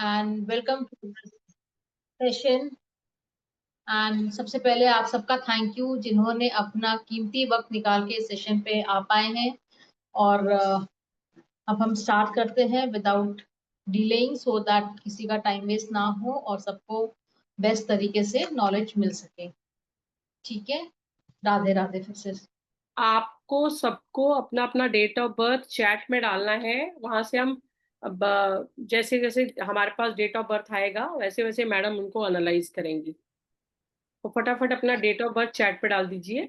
And welcome to session. And सबसे पहले आप सबका थैंक यू जिन्होंने अपना कीमती वक्त निकाल के इस सेशन पे आ पाए हैं। और अब हम स्टार्ट करते हैं विदाउट डिलेइंग सो दैट किसी का टाइम वेस्ट ना हो और सबको बेस्ट तरीके से नॉलेज मिल सके। ठीक है, राधे राधे फिर से। आपको सबको अपना अपना डेट ऑफ बर्थ चैट में डालना है। वहां से हम अब जैसे जैसे हमारे पास डेट ऑफ बर्थ आएगा वैसे वैसे मैडम उनको एनालाइज करेंगी। तो फटाफट अपना डेट ऑफ बर्थ चैट पे डाल दीजिए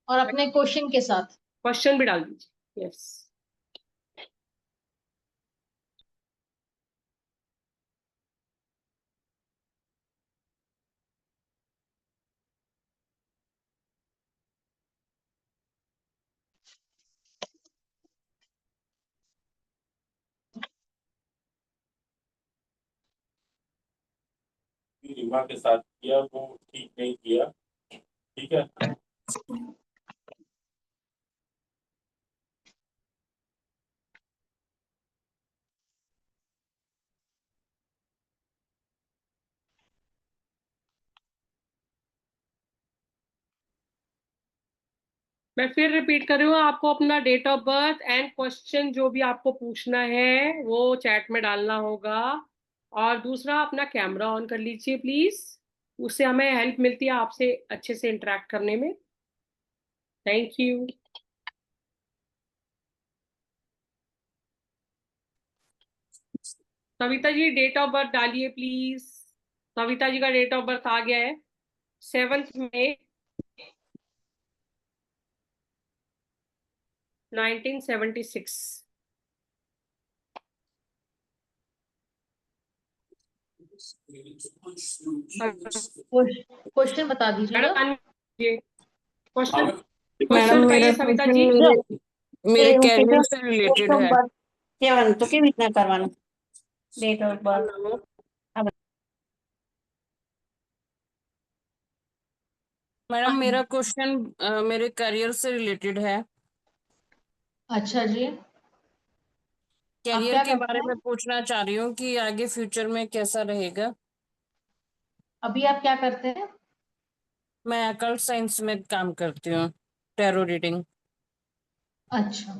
और अपने क्वेश्चन के साथ क्वेश्चन भी डाल दीजिए। यस। रीमा के साथ किया वो ठीक नहीं किया। ठीक है, मैं फिर रिपीट कर रही हूँ, आपको अपना date of birth and question जो भी आपको पूछना है वो चैट में डालना होगा। और दूसरा, अपना कैमरा ऑन कर लीजिए प्लीज। उससे हमें हेल्प मिलती है आपसे अच्छे से इंटरेक्ट करने में। Thank you. Savita ji date of birth डालिए प्लीज। सविता जी का डेट ऑफ बर्थ आ गया है 7 मई 1976। क्वेश्चन बता दीजिएगा। मैडम ये क्वेश्चन मैडम क्वेश्चन बताइए मेरा सविता क्वेश्चन जी। मेरे कैरियर से रिलेटेड है। तो केवी રીતના કરવાનું ડેટ ઓફ બર્થ मैडम मेरा क्वेश्चन मेरे करियर से रिलेटेड है। अच्छा जी, आप करियर क्या के करते बारे हैं? में पूछना चाह रही हूँ कि आगे फ्यूचर में कैसा रहेगा। अभी आप क्या करते हैं? मैं अकल्ट साइंस में काम करती हूँ, टैरो रीडिंग। अच्छा,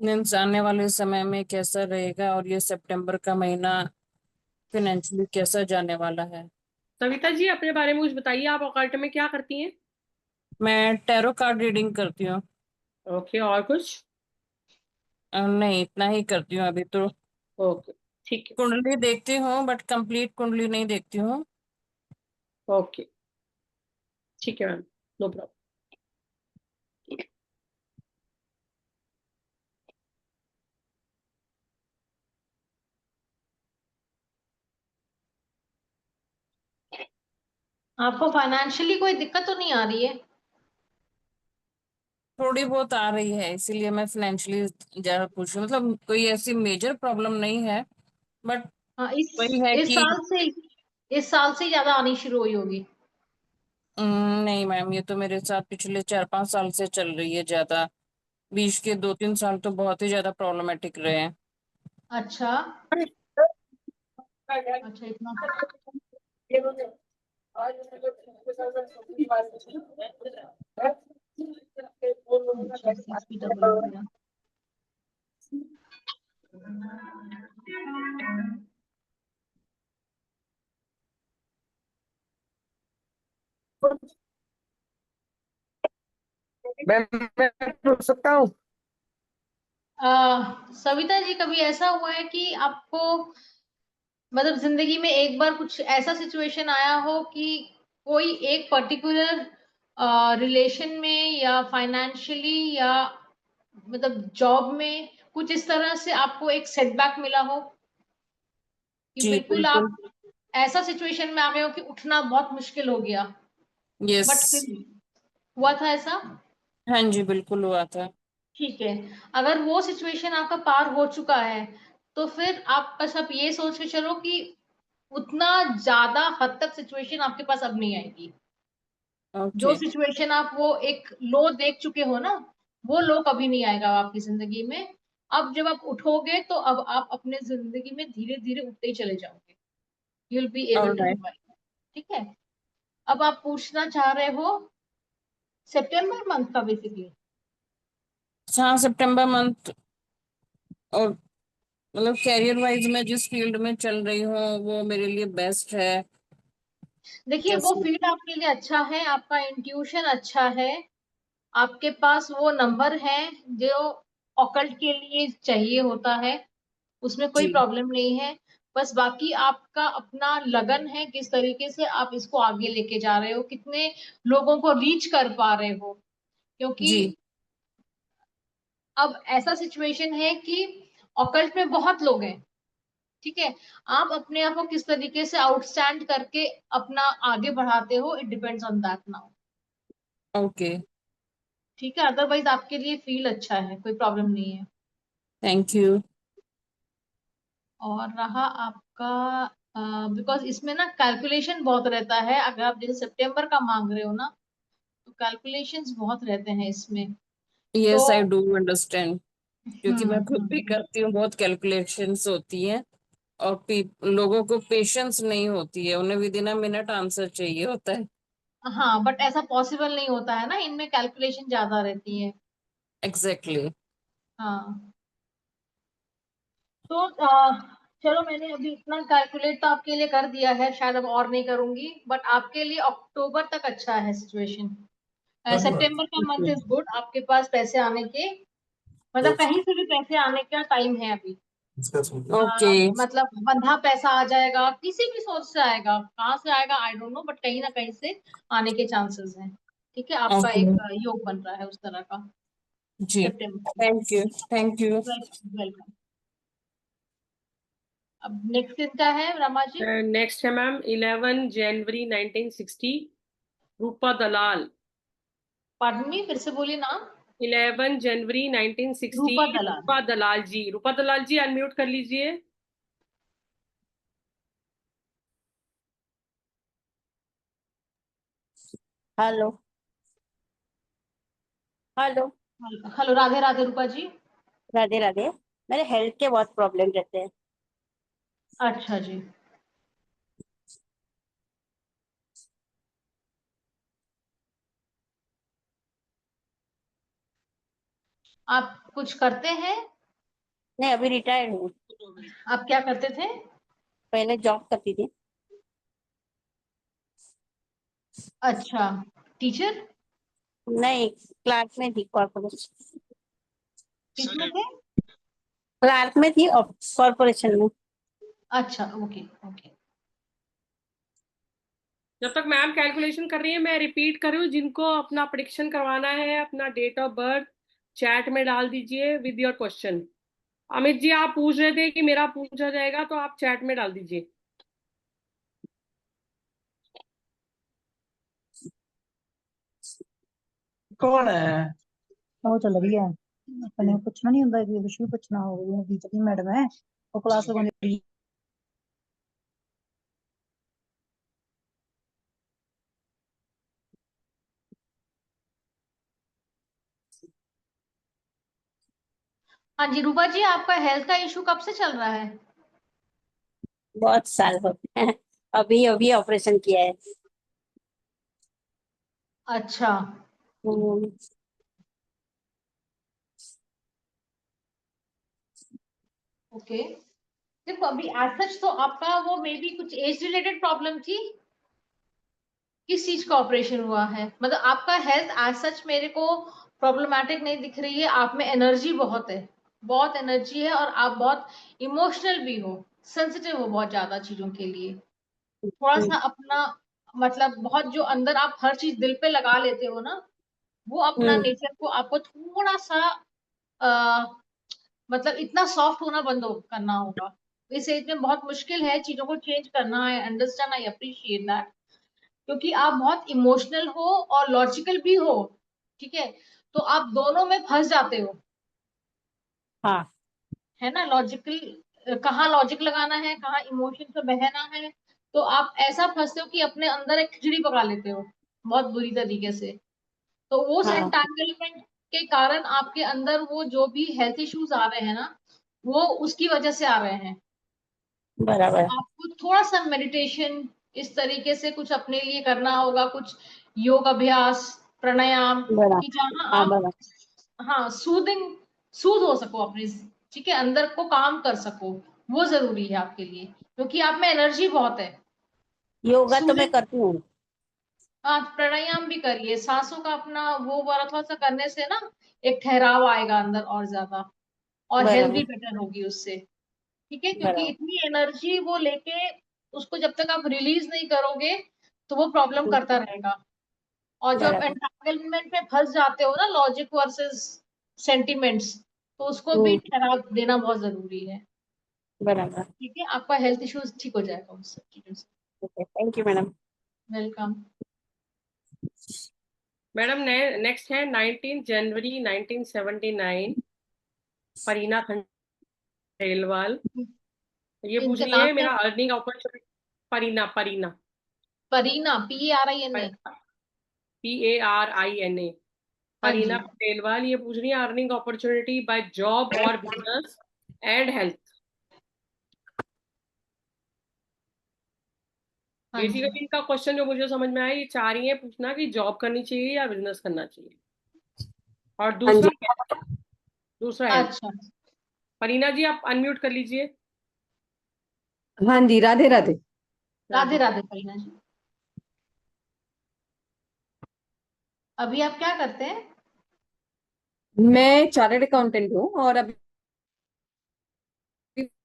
मीन्स आने वाले समय में कैसा रहेगा और ये सितंबर का महीना फाइनेंशियली कैसा जाने वाला है। सविता जी अपने बारे में कुछ बताइए, आप ऑकल्ट में क्या करती हैं? मैं टैरो कार्ड रीडिंग करती हूँ। ओके, और कुछ? नहीं, इतना ही करती हूँ अभी तो। ओके, ठीक है। कुंडली देखती हूँ बट कंप्लीट कुंडली नहीं देखती हूँ। ओके, ठीक है मैम, नो प्रॉब्लम। आपको फाइनेंशियली कोई दिक्कत तो नहीं आ रही है? थोड़ी बहुत आ रही है, इसीलिए मैं फाइनेंशियली ज्यादा पूछ रही हूँ। मतलब कोई ऐसी मेजर प्रॉब्लम नहीं है बट हाँ, वही है इस कि साल से इस साल से ज्यादा आनी शुरू हुई होगी। नहीं मैम, ये तो मेरे साथ पिछले 4-5 साल से चल रही है ज्यादा। बीच के 2-3 साल तो बहुत ही ज्यादा प्रॉब्लमेटिक रहे हैं। अच्छा अच्छा, इतना अच्छा 6 PW हो गया। मैं पूछ सकता हूँ? सविता जी, कभी ऐसा हुआ है कि आपको मतलब जिंदगी में एक बार कुछ ऐसा सिचुएशन आया हो कि कोई एक पर्टिकुलर रिलेशन में या फाइनेंशियली या मतलब जॉब में कुछ इस तरह से आपको एक सेटबैक मिला हो कि जी बिल्कुल बिल्कुल। आप ऐसा सिचुएशन में आ गए हो कि उठना बहुत मुश्किल हो गया? यस। बट फिर हुआ था ऐसा? हाँ जी, बिल्कुल हुआ था। ठीक है, अगर वो सिचुएशन आपका पार हो चुका है तो फिर आप बस आप ये सोच के चलो कि उतना ज्यादा हद तक सिचुएशन आपके पास अब नहीं आएगी। जो ओके। सिचुएशन आप वो एक लो देख चुके हो ना, वो लो कभी नहीं आएगा आपकी जिंदगी में। अब जब आप उठोगे तो अब आप अपने जिंदगी में धीरे धीरे उठते ही चले जाओगे। You will be able to alright. Revive. ठीक है, अब आप पूछना चाह रहे हो सितंबर मंथ का बेसिकली। हाँ, सितंबर मंथ। और मतलब कैरियर वाइज मैं जिस फील्ड में चल रही हूँ वो मेरे लिए बेस्ट है। देखिए वो जैसे फील्ड आपके लिए अच्छा है, आपका इंट्यूशन अच्छा है, आपके पास वो नंबर है जो ऑकल्ट के लिए चाहिए होता है, उसमें कोई जी। प्रॉब्लम नहीं है। बस बाकी आपका अपना लगन है, किस तरीके से आप इसको आगे लेके जा रहे हो, कितने लोगों को रीच कर पा रहे हो। क्योंकि जी। अब ऐसा सिचुएशन है कि ऑकल्ट में बहुत लोग हैं। ठीक है, आप अपने आप को किस तरीके से आउटस्टैंड करके अपना आगे बढ़ाते हो, it depends on that now. Okay. ठीक है, अदरवाइज आपके लिए फील अच्छा है, कोई प्रॉब्लम नहीं है। Thank you. और रहा आपका, बिकॉज इसमें ना कैलकुलेशन बहुत रहता है, अगर आप जैसे सितंबर का मांग रहे हो ना, तो कैलकुलेशंस बहुत रहते हैं इसमें। तो यस, आई डू अंडरस्टैंड। क्योंकि मैं खुद भी हम्म। करती हूँ, बहुत कैलकुलेशंस होती हैं। और लोगों को पेशेंस नहीं होती है, उन्हें with in a minute answer चाहिए होता है। हाँ, बट ऐसा पॉसिबल नहीं होता है ना, इनमें कैलकुलेशन ज्यादा रहती है। एग्जैक्टली। हाँ, तो चलो मैंने अभी इतना कैलकुलेट तो आपके लिए कर दिया है, शायद अब और नहीं करूंगी, बट आपके लिए अक्टूबर तक अच्छा है सिचुएशन। सितंबर का मंथ इज गुड, आपके पास पैसे आने के, मतलब कहीं से भी पैसे आने का टाइम है अभी। ओके। मतलब बंधा पैसा आ जाएगा, किसी भी सोर्स से आएगा, कहाँ से आएगा आई डोंट नो, बट कहीं ना कहीं से आने के चांसेस हैं। ठीक है, आपका ओके एक योग बन रहा है उस तरह का जी। सितंबर। Thank you. Thank you. Welcome. अब नेक्स्ट किसका है रमा जी? नेक्स्ट है मैम 11 जनवरी 1960, रूपा दलाल। पार्डन मी, फिर से बोलिए नाम। 11 जनवरी 1960, रूपा दलाल। रूपा दलाल जी। रूपा दलाल जी अनम्यूट कर लीजिए। Hello. Hello. Hello, Radhe Radhe Rupa ji. Radhe Radhe. मेरे हेल्थ के बहुत प्रॉब्लम रहते हैं। अच्छा जी, आप कुछ करते हैं? नहीं, अभी रिटायर्ड हूँ। आप क्या करते थे? पहले जॉब करती थी। अच्छा, टीचर? नहीं, क्लार्क में थी कॉर्पोरेशन। किसमें थे? क्लार्क में थी कॉर्पोरेशन में। अच्छा, ओके ओके। जब तक मैम कैलकुलेशन कर रही है, मैं रिपीट कर रही हूँ, जिनको अपना प्रिडिक्शन करवाना है अपना डेट ऑफ बर्थ चैट में डाल दीजिए with your question. Amit ji आप पूछ रहे थे कि मेरा पूछा जाएगा, तो आप चैट में डाल दीजिए। कौन है? ਉਹ ਚੱਲ ਰਹੀ ਹੈ ਆਪਣੇ ਪੁੱਛਣਾ ਨਹੀਂ ਹੁੰਦਾ ਕਿ ਕੁਛ ਵੀ ਪੁੱਛਣਾ ਹੋਵੇ ਟੀਚਰ ਦੀ ਮੈਡਮ ਹੈ ਉਹ ਕਲਾਸ ਲਗਾਉਂਦੀ। हाँ जी रूपा जी, आपका हेल्थ का इशू कब से चल रहा है? बहुत साल हो गए हैं। अभी अभी ऑपरेशन किया है। अच्छा, हम्म, ओके। देखो अभी एज सच तो आपका वो मे बी कुछ एज रिलेटेड प्रॉब्लम थी, किस चीज का ऑपरेशन हुआ है? मतलब आपका हेल्थ एज सच मेरे को प्रॉब्लमैटिक नहीं दिख रही है, आप में एनर्जी बहुत है, बहुत एनर्जी है, और आप बहुत इमोशनल भी हो, सेंसिटिव हो बहुत ज्यादा चीजों के लिए। थोड़ा सा अपना, मतलब बहुत जो अंदर आप हर चीज दिल पे लगा लेते हो ना, वो अपना हम्म, नेचर को आपको थोड़ा सा मतलब इतना सॉफ्ट होना बंद करना होगा। इस एज में बहुत मुश्किल है चीजों को चेंज करना। I understand, I appreciate that. क्योंकि आप बहुत इमोशनल हो और लॉजिकल भी हो, ठीक है, तो आप दोनों में फंस जाते हो, हाँ है ना। लॉजिकल, कहाँ लॉजिक लगाना है, कहाँ इमोशन पे बहना है, तो आप ऐसा फंसते हो कि अपने अंदर एक खिचड़ी पका लेते हो बहुत बुरी तरीके से। तो वो हाँ एंटांगलमेंट के कारण आपके अंदर वो जो भी हेल्थ इश्यूज आ रहे हैं ना, वो उसकी वजह से आ रहे हैं। बराबर। आपको थोड़ा सा मेडिटेशन इस तरीके से कुछ अपने लिए करना होगा, कुछ योग अभ्यास, प्राणायाम, बराबर। कि जहाँ हाँ आप, बराबर। हाँ, सूद हो सको अपने, ठीक है, अंदर को काम कर सको, वो जरूरी है आपके लिए, क्योंकि आप में एनर्जी बहुत है। योगा तो मैं सूदिंग, करती हूँ। आप प्राणायाम भी करिए, सांसों का अपना वो वाला थोड़ा सा करने से ना एक ठहराव आएगा अंदर और ज्यादा, और हेल्थ भी बराबर। बेटर होगी उससे, ठीक है, क्योंकि बराबर। इतनी एनर्जी वो लेके उसको जब तक आप रिलीज नहीं करोगे तो वो प्रॉब्लम करता रहेगा। और जब बराबर। एंटांगलमेंट में फंस जाते हो ना, लॉजिक वर्सेस सेंटिमेंट्स, तो उसको भी हम्म। ठहराव देना बहुत जरूरी है, बराबर। ठीक है, आपका हेल्थ इश्यूज ठीक हो जाएगा उस सब चीजों से। Okay, thank you madam. Welcome. Madam next है 19 जनवरी 1979, परीना खंडेलवाल। ये पूछ इनका रही नाम है क्या मेरा है? Earning opportunity. Parina Parina Parina, PARINA। PARINA। हाँ जी, परीना खंडेलवाल ये पूछ रही है अर्निंग अपॉर्चुनिटी बाय जॉब और बिजनेस एंड हेल्थ। हाँ जी। बेसिकली इनका क्वेश्चन जो मुझे समझ में आया, ये चाह रही है पूछना कि जॉब करनी चाहिए या बिजनेस करना चाहिए, और हाँ दूसरा जी। दूसरा हेल्थ। अच्छा, परीना जी आप अनम्यूट कर लीजिए। हाँ जी, राधे राधे। राधे राधे। राधे परीना जी। अभी आप क्या करते हैं? मैं चार्टर्ड अकाउंटेंट हूँ और अभी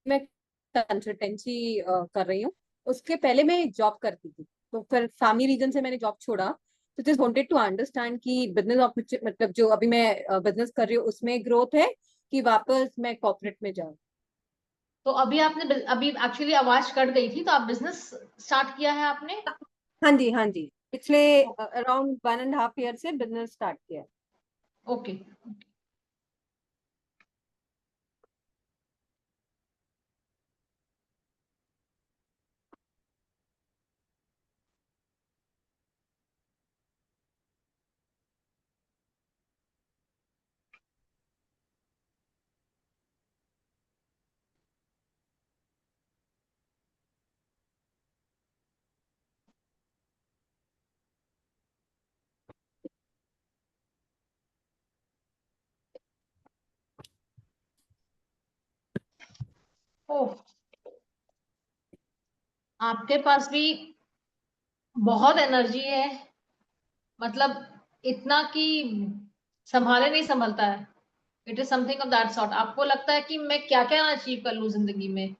मैं कंसल्टेंसी कर रही हूँ। उसके पहले मैं जॉब करती थी, तो फिर फैमिली रीजन से मैंने जॉब छोड़ा। तो जस्ट वांटेड टू अंडरस्टैंड कि बिजनेस मतलब जो अभी मैं बिजनेस कर रही हूँ उसमें ग्रोथ है कि वापस मैं कॉर्पोरेट में जाऊँ। तो अभी आपने, अभी एक्चुअली आवाज कट गई थी, तो आप बिजनेस स्टार्ट किया है आपने? हाँ जी, हाँ जी, पिछले अराउंड 1.5 ईयर से बिजनेस स्टार्ट किया है। ओके। ओह, आपके पास भी बहुत एनर्जी है, मतलब इतना कि संभाले नहीं संभलता है। It is something of that sort. आपको लगता है कि मैं क्या क्या अचीव कर लूं जिंदगी में,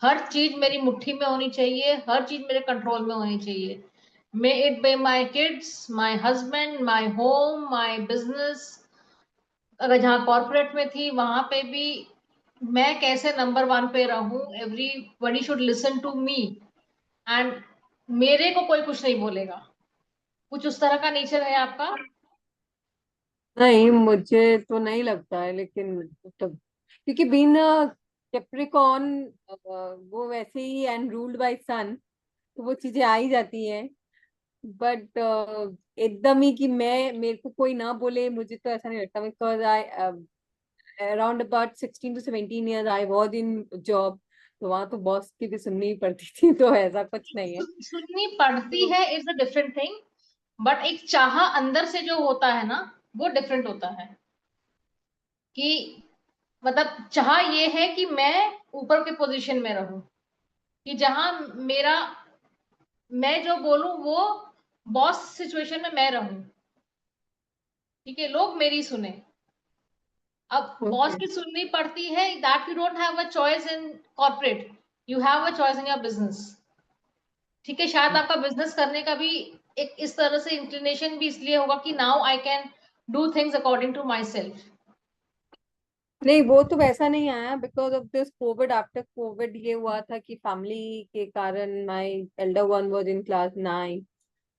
हर चीज मेरी मुट्ठी में होनी चाहिए, हर चीज मेरे कंट्रोल में होनी चाहिए। May it be my kids, my husband, my home, my business. अगर जहाँ कॉर्पोरेट में थी वहां पे भी मैं कैसे नंबर वन पे रहूं, everybody should listen to me, and मेरे को कोई कुछ नहीं बोलेगा। कुछ उस तरह का नेचर है आपका? नहीं, मुझे तो नहीं लगता है, लेकिन मतलब क्योंकि बीन कैप्रिकॉर्न वो वैसे ही एंड रूल्ड बाय सन, तो वो चीजें आ ही जाती हैं। बट एकदम ही कि मैं मेरे को कोई ना बोले, मुझे तो ऐसा नहीं लगता। Because I around about 16 to 17 years I was in job, तो वहां तो बॉस की भी सुननी ही पड़ती थी, तो ऐसा कुछ नहीं है। सुननी पड़ती है is a different thing, but एक चाह अंदर से जो होता है ना, वो डिफरेंट होता है। कि मतलब चाह ये है कि मैं ऊपर के पोजीशन में रहूं, कि जहां मेरा, मैं जो बोलूं वो बॉस सिचुएशन में मैं रहूं, ठीक है, लोग मेरी सुने। अब बॉस ओके। की सुननी पड़ती है, that you don't have a choice in corporate, you have a choice in your business, ठीक है। शायद आपका बिजनेस करने का भी एक इस तरह से इंक्लिनेशन भी इसलिए होगा कि now I can do things according to myself. नहीं, वो तो वैसा नहीं आया because of this covid. After covid ये हुआ था कि फैमिली के कारण my elder one was in class 9,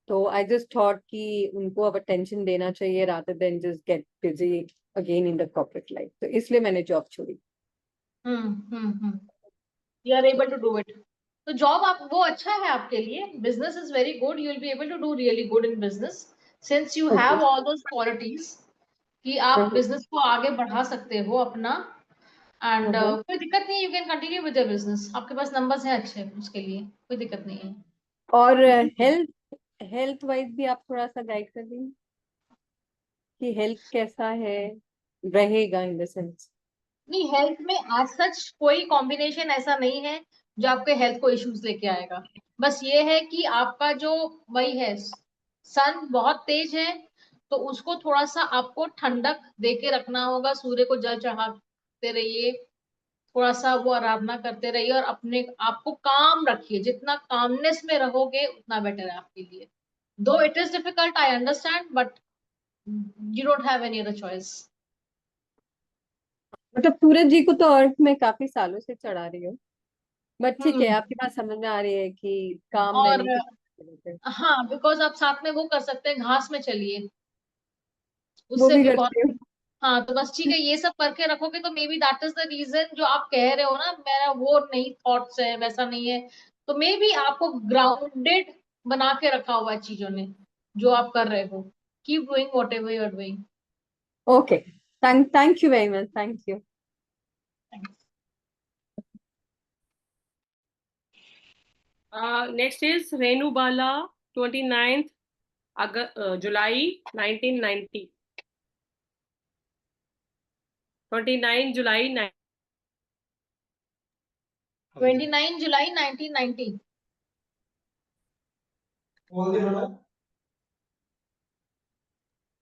तो आई जस्ट थॉट कि उनको अब अटेंशन देना चाहिए rather than just get busy again in the corporate life, तो इसलिए मैंने जॉब छोड़ी। You are able to do it. तो जॉब आप वो अच्छा है आपके लिए, business is very good, you will be able to do really good in business since you okay. Have all those qualities कि आप बिजनेस को आगे बढ़ा सकते हो अपना। एंड कोई दिक्कत नहीं है, you can continue with your business, आपके पास नंबर्स हैं अच्छे, उसके लिए कोई दिक्कत नहीं है। और हेल्थ वाइज भी आप थोड़ा सा गाइड कर देंगे कि हेल्थ कैसा है रहेगा इन द सेंस? नहीं, हेल्थ में आज सच कोई कॉम्बिनेशन ऐसा नहीं है जो आपके हेल्थ को इश्यूज लेके आएगा। बस ये है कि आपका जो वही है, सन बहुत तेज है, तो उसको थोड़ा सा आपको ठंडक दे के रखना होगा, सूर्य को जल चढ़ाते रहिए, थोड़ा सा वो आराधना करते रहिए और अपने आपको काम रखिए, जितना कामनेस में रहोगे उतना बेटर है आपके लिए। दो it is difficult, I understand, but you don't have any other choice. मतलब सूरज जी को तो अर्थ में काफी सालों से चढ़ा रही हो, बट ठीक है, आपकी बात समझ में आ रही है कि काम और रहने की। हाँ, बिकॉज आप साथ में वो कर सकते हैं, घास में चलिए, वो उससे भी भी बहुत। करती हूँ। हाँ, तो बस ठीक है, ये सब करके रखोगे तो maybe that is the reason जो आप कह रहे हो ना, मेरा वो नहीं थॉट्स है, वैसा नहीं है, तो मे बी आपको ग्राउंडेड बना के रखा हुआ है चीजों ने, जो आप कर रहे हो। Keep doing whatever you are doing. Okay, thank you very much, thank you. Next is Renu Bala, 29th July 1990। 29 जुलाई 29 जुलाई 1990।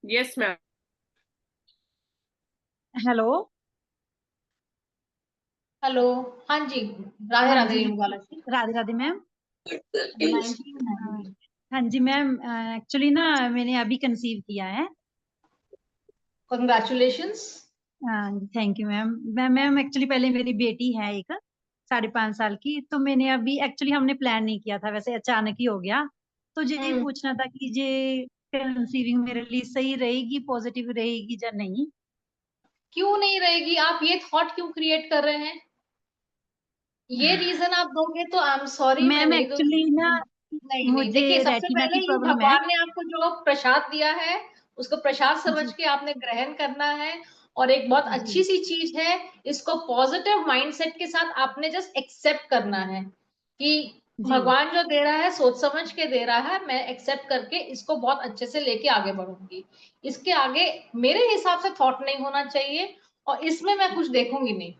Yes ma'am. हेलो। हेलो। हाँ जी, राधे हाँ राधे जी, रेणु बाला जी। राधे राधे मैम। 1990। हाँ जी मैम, एक्चुअली ना मैंने अभी कंसीव किया है। कंग्रेचुलेशंस। हाँ, thank you ma'am. Ma'am actually पहले मेरी बेटी है एक 5.5 साल की, तो मैंने अभी एक्चुअली हमने प्लान नहीं किया था, वैसे अचानक ही हो गया। तो यही पूछना था कि ये कंसीविंग मेरे लिए सही रहेगी, पॉजिटिव रहेगी या नहीं? क्यों नहीं रहेगी? आप ये थॉट क्यों क्रिएट कर रहे हैं? ये रीजन आप दोगे तो आई एम सॉरी, मैं मैम नहीं एक्चुअली दूंगी। ना नहीं नहीं, मुझे देखिए, सबसे रेटिना पहले की ये प्रॉब्लम है भगवान ने आपको जो प्रसाद दिया है, उसको प्रसाद समझ जी। के आपने ग्रहण करना है। और एक बहुत अच्छी जी सी चीज है, इसको पॉजिटिव माइंडसेट के साथ आपने जस्ट एक्सेप्ट करना है कि जी भगवान जो दे रहा है सोच समझ के दे रहा है, मैं एक्सेप्ट करके इसको बहुत अच्छे से लेके आगे बढ़ूंगी। इसके आगे मेरे हिसाब से थॉट नहीं होना चाहिए, और इसमें मैं कुछ देखूंगी नहीं।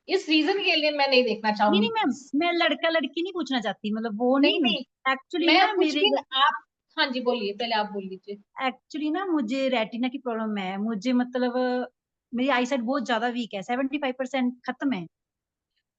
इस रीजन के लिए मैं नहीं देखना नहीं चाहूंगी नहीं मैम, प्लीज। मैं लड़का लड़की नहीं पूछना चाहती, मतलब वो नहीं नहीं। नहीं, एक्चुअली मैं ना कुछ मेरे भी आप, हाँ जी बोलिए, पहले आप बोल लीजिए। एक्चुअली ना मुझे रेटिना की प्रॉब्लम है, मुझे मतलब मेरी आईसाइट बहुत ज्यादा वीक है, 75% खत्म है।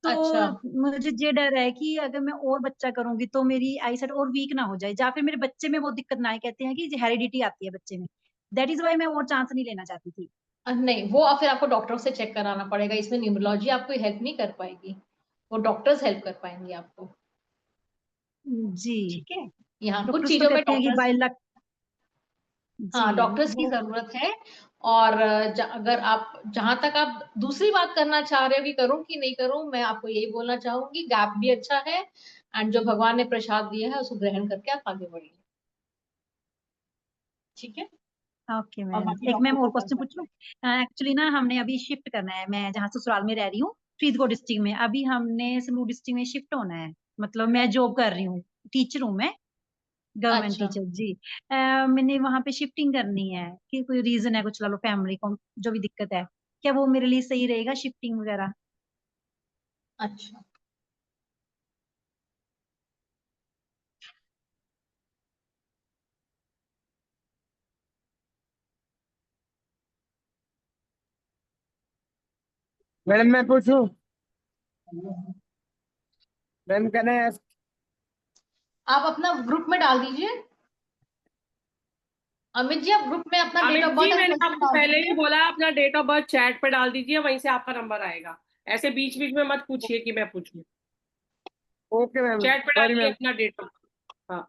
तो अच्छा। मुझे ये डर है कि अगर मैं और बच्चा करूंगी तो मेरी आईसाइट और वीक ना हो जाए, या फिर मेरे बच्चे में वो दिक्कत ना आए। कहते हैं कि हेरिडिटी आती है बच्चे में, दैट इज वाई मैं और चांस नहीं लेना चाहती थी। नहीं, वो फिर आपको डॉक्टर से चेक कराना पड़ेगा, इसमें न्यूमरोलॉजी आपको हेल्प नहीं कर पाएगी, वो डॉक्टर्स हेल्प कर पाएंगे आपको। जी। ठीक है, यहाँ कुछ डॉक्टर्स तो चीजों में कहते हैं कि डॉक्टर्स, बाय लक। जी हाँ डॉक्टर्स की वो। जरूरत है। और अगर आप जहां तक आप दूसरी बात करना चाह रहे हो कि करूं कि नहीं करूं, मैं आपको यही बोलना चाहूंगी, गैप भी अच्छा है, एंड जो भगवान ने प्रसाद दिया है उसको ग्रहण करके आप आगे बढ़िए। ठीक है, ओके और मैम, बाकी एक डॉक्टर मैम को और क्वेश्चन कांटेक्ट पूछ लूं? करें। एक्चुअली ना हमने अभी शिफ्ट करना है, मैं जहाँ ससुराल में रह रही हूँ फरीदकोट डिस्ट्रिक्ट में, अभी हमने संगरूर डिस्ट्रिक्ट में शिफ्ट होना है। मतलब मैं जॉब कर रही हूँ, टीचर हूँ मैं, गवर्नमेंट अच्छा। टीचर जी। मैंने वहां पे शिफ्टिंग करनी है, कि कोई रीजन है कुछ, ला लो फैमिली को जो भी दिक्कत है, क्या वो मेरे लिए सही रहेगा शिफ्टिंग वगैरह? अच्छा, मैडम मैं पूछूं? मैम कहना है आप अपना ग्रुप में डाल दीजिए। अमित जी, आप ग्रुप में अपना date Amit of ji, birth and मैंने क्वेश्चन आपको डाल पहले ही दीजिए। बोला, अपना डेट ऑफ बर्थ चैट पे डाल दीजिए, वहीं से आपका नंबर आएगा। ऐसे बीच बीच में मत पूछिए कि मैं पूछूं। ओके मैम, चैट पे सॉरी डालिए मैम। अपना डेट ऑफ। हाँ।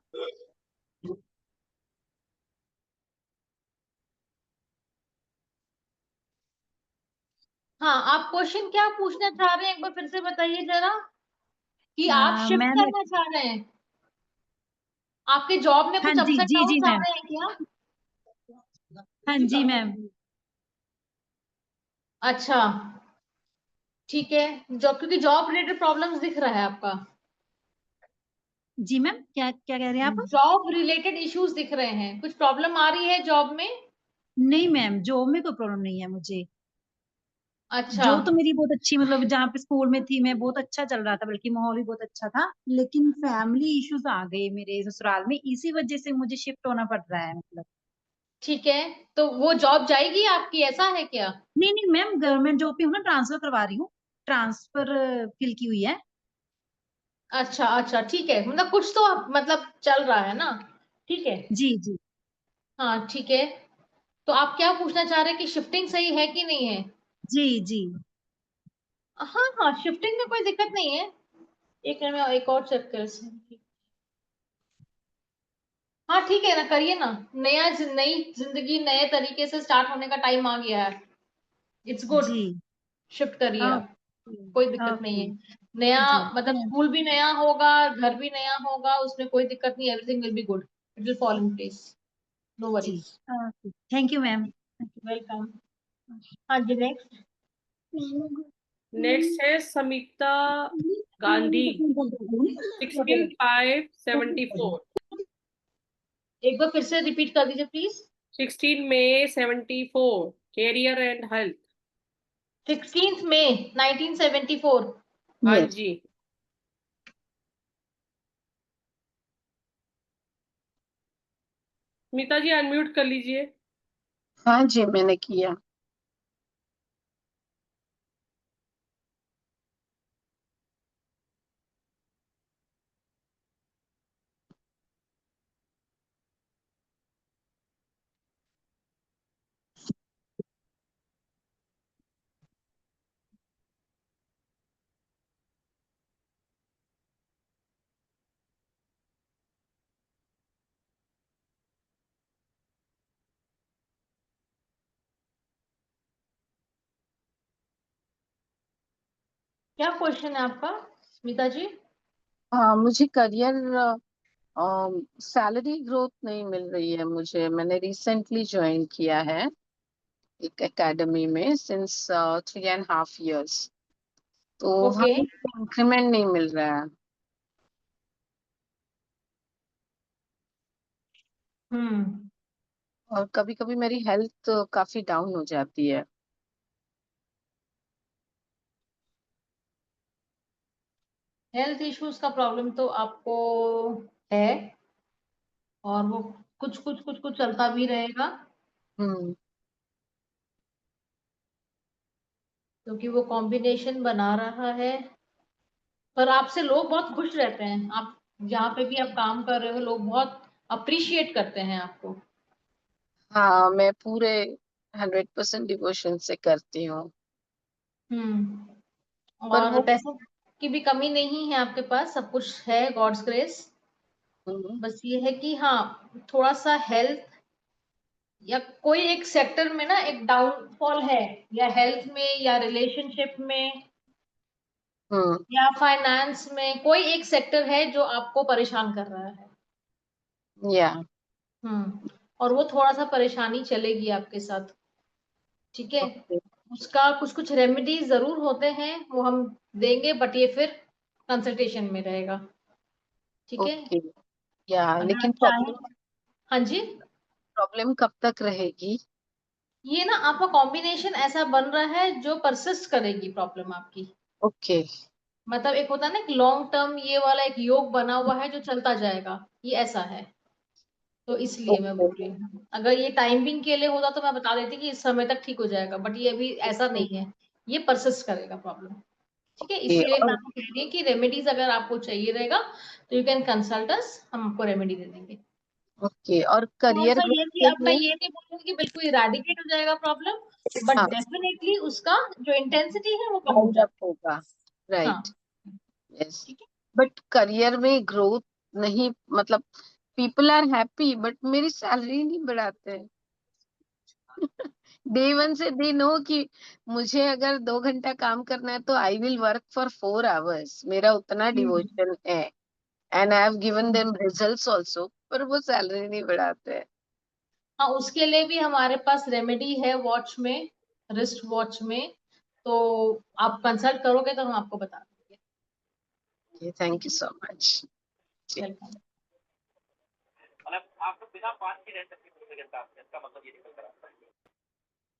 हाँ, आप क्वेश्चन क्या पूछना चाह रहे हैं, एक बार फिर से बताइए जरा, कि आप शिफ्ट मैम करना चाह रहे हैं, आपके जॉब में हाँ कुछ जी अप्स एंड जी जी डाउन्स आ मैम, रहे हैं क्या? हाँ जी मैम। अच्छा, ठीक है। जॉब, क्योंकि जॉब रिलेटेड प्रॉब्लम्स दिख रहा है आपका, जी मैम, क्या क्या कह रहे हैं आप? जॉब रिलेटेड इश्यूज दिख रहे हैं, कुछ प्रॉब्लम आ रही है जॉब में? नहीं मैम, जॉब में कोई प्रॉब्लम नहीं है मुझे। अच्छा, जॉब तो मेरी बहुत अच्छी, मतलब जहाँ पे स्कूल में थी मैं, बहुत अच्छा चल रहा था, बल्कि माहौल भी बहुत अच्छा था। लेकिन फैमिली इश्यूज आ गए मेरे ससुराल में, इसी वजह से मुझे शिफ्ट होना पड़ रहा है मतलब। ठीक है, तो वो जॉब जाएगी आपकी, ऐसा है क्या? नहीं नहीं मैम, गवर्नमेंट जॉब पे हूँ ना, ट्रांसफर करवा रही हूँ, ट्रांसफर फिल की हुई है। अच्छा अच्छा, ठीक है, मतलब कुछ तो मतलब चल रहा है ना, ठीक है। जी जी हाँ ठीक है, तो आप क्या पूछना चाह रहे हैं कि शिफ्टिंग सही है कि नहीं है? जी जी। हाँ हाँ, शिफ्टिंग में कोई दिक्कत नहीं है। एक मिनट में एक और चेक कर, हाँ ठीक है ना, करिए ना। नई जिंदगी नए तरीके से स्टार्ट होने का टाइम आ गया है, इट्स गुड। जी शिफ्ट करिए आप, ओके कोई दिक्कत नहीं ओके। है। नया, जी मतलब स्कूल भी नया होगा, घर भी नया होगा, उसमें कोई दिक्कत नहीं, everything will be good, it will fall in place, no जी worries. Okay, thank you ma'am. Welcome. हाँ जी, नेक्स्ट। नेक्स्ट है समिता गांधी, 16/5/74। एक बार फिर से रिपीट कर दीजिए please. 16 May 74, career and health. 16 May 1974। हाँ यस। जी। स्मिता जी अनम्यूट कर लीजिए। हाँ जी, मैंने किया। क्या क्वेश्चन है आपका, स्मिता जी? हाँ, मुझे करियर सैलरी ग्रोथ नहीं मिल रही है मुझे। मैंने रिसेंटली ज्वाइन किया है एक एकेडमी में, सिंस 3.5 years। तो वहाँ ओके। इंक्रीमेंट नहीं मिल रहा है। हम्म। और कभी कभी मेरी हेल्थ काफी डाउन हो जाती है। हेल्थ इश्यूज का प्रॉब्लम तो आपको है, और वो कुछ कुछ कुछ कुछ चलता भी रहेगा, हम्म। क्योंकि वो कॉम्बिनेशन बना रहा है। पर आपसे लोग बहुत खुश रहते हैं, आप जहाँ पे भी आप काम कर रहे हो, लोग बहुत अप्रिशिएट करते हैं आपको। हाँ, मैं पूरे 100% डिवोशन से करती हूँ। पर और वो पैसों की भी कमी नहीं है आपके पास, सब कुछ है, गॉड्स ग्रेस। हम्म, बस ये है कि हाँ, थोड़ा सा हेल्थ या कोई एक सेक्टर में ना एक डाउनफॉल है, या हेल्थ में, या रिलेशनशिप में, हम्म, या फाइनेंस में, कोई एक सेक्टर है जो आपको परेशान कर रहा है। या और वो थोड़ा सा परेशानी चलेगी आपके साथ, ठीक है। ओके उसका कुछ कुछ रेमेडी जरूर होते हैं, वो हम देंगे, बट ये फिर कंसल्टेशन में रहेगा, ठीक है। ओके। या अगर लेकिन आप चाहें, प्रॉब्लम हाँ जी। प्रॉब्लम कब तक रहेगी? ये ना आपका कॉम्बिनेशन ऐसा बन रहा है जो परसिस्ट करेगी प्रॉब्लम आपकी। ओके मतलब एक होता है ना, एक लॉन्ग टर्म ये वाला एक योग बना हुआ है जो चलता जाएगा, ये ऐसा है। तो इसलिए मैं ओके बोल रही हूँ, अगर ये टाइमिंग के लिए होता तो मैं बता देती कि इस समय तक ठीक हो जाएगा, बट ये अभी ऐसा नहीं है, ये परसिस्ट करेगा प्रॉब्लम, ठीक है। ओके। इसीलिए मैं और आपको कह रही हूँ कि रेमेडीज अगर आपको चाहिए रहेगा तो यू कैन कंसल्ट अस, हम आपको रेमेडी दे देंगे। ओके, और थोड़ा करियर सा ग्रोथ ये कि के अब मैं लिए? ये नहीं बोलूंगी कि बिल्कुल इरेडिकेट हो जाएगा प्रॉब्लम, बट हाँ, डेफिनेटली उसका जो इंटेंसिटी है वो कम हो वाइंड अप जाता होगा। है। राइट। हाँ यस। ठीक है। बट करियर में ग्रोथ नहीं, मतलब पीपल आर हैप्पी बट मेरी सैलरी नहीं बढ़ाते हैं। डे वन से दे नो कि मुझे अगर 2 घंटा काम करना है तो I will work for 4 hours, मेरा उतना डिवोशन है। And I have given them results also, पर वो सैलरी नहीं बढ़ाते हैं। हाँ, उसके लिए भी हमारे पास रेमेडी है वॉच में, रिस्ट वॉच में, तो आप कंसल्ट करोगे तो हम आपको बता देंगे। Thank you so much. Welcome.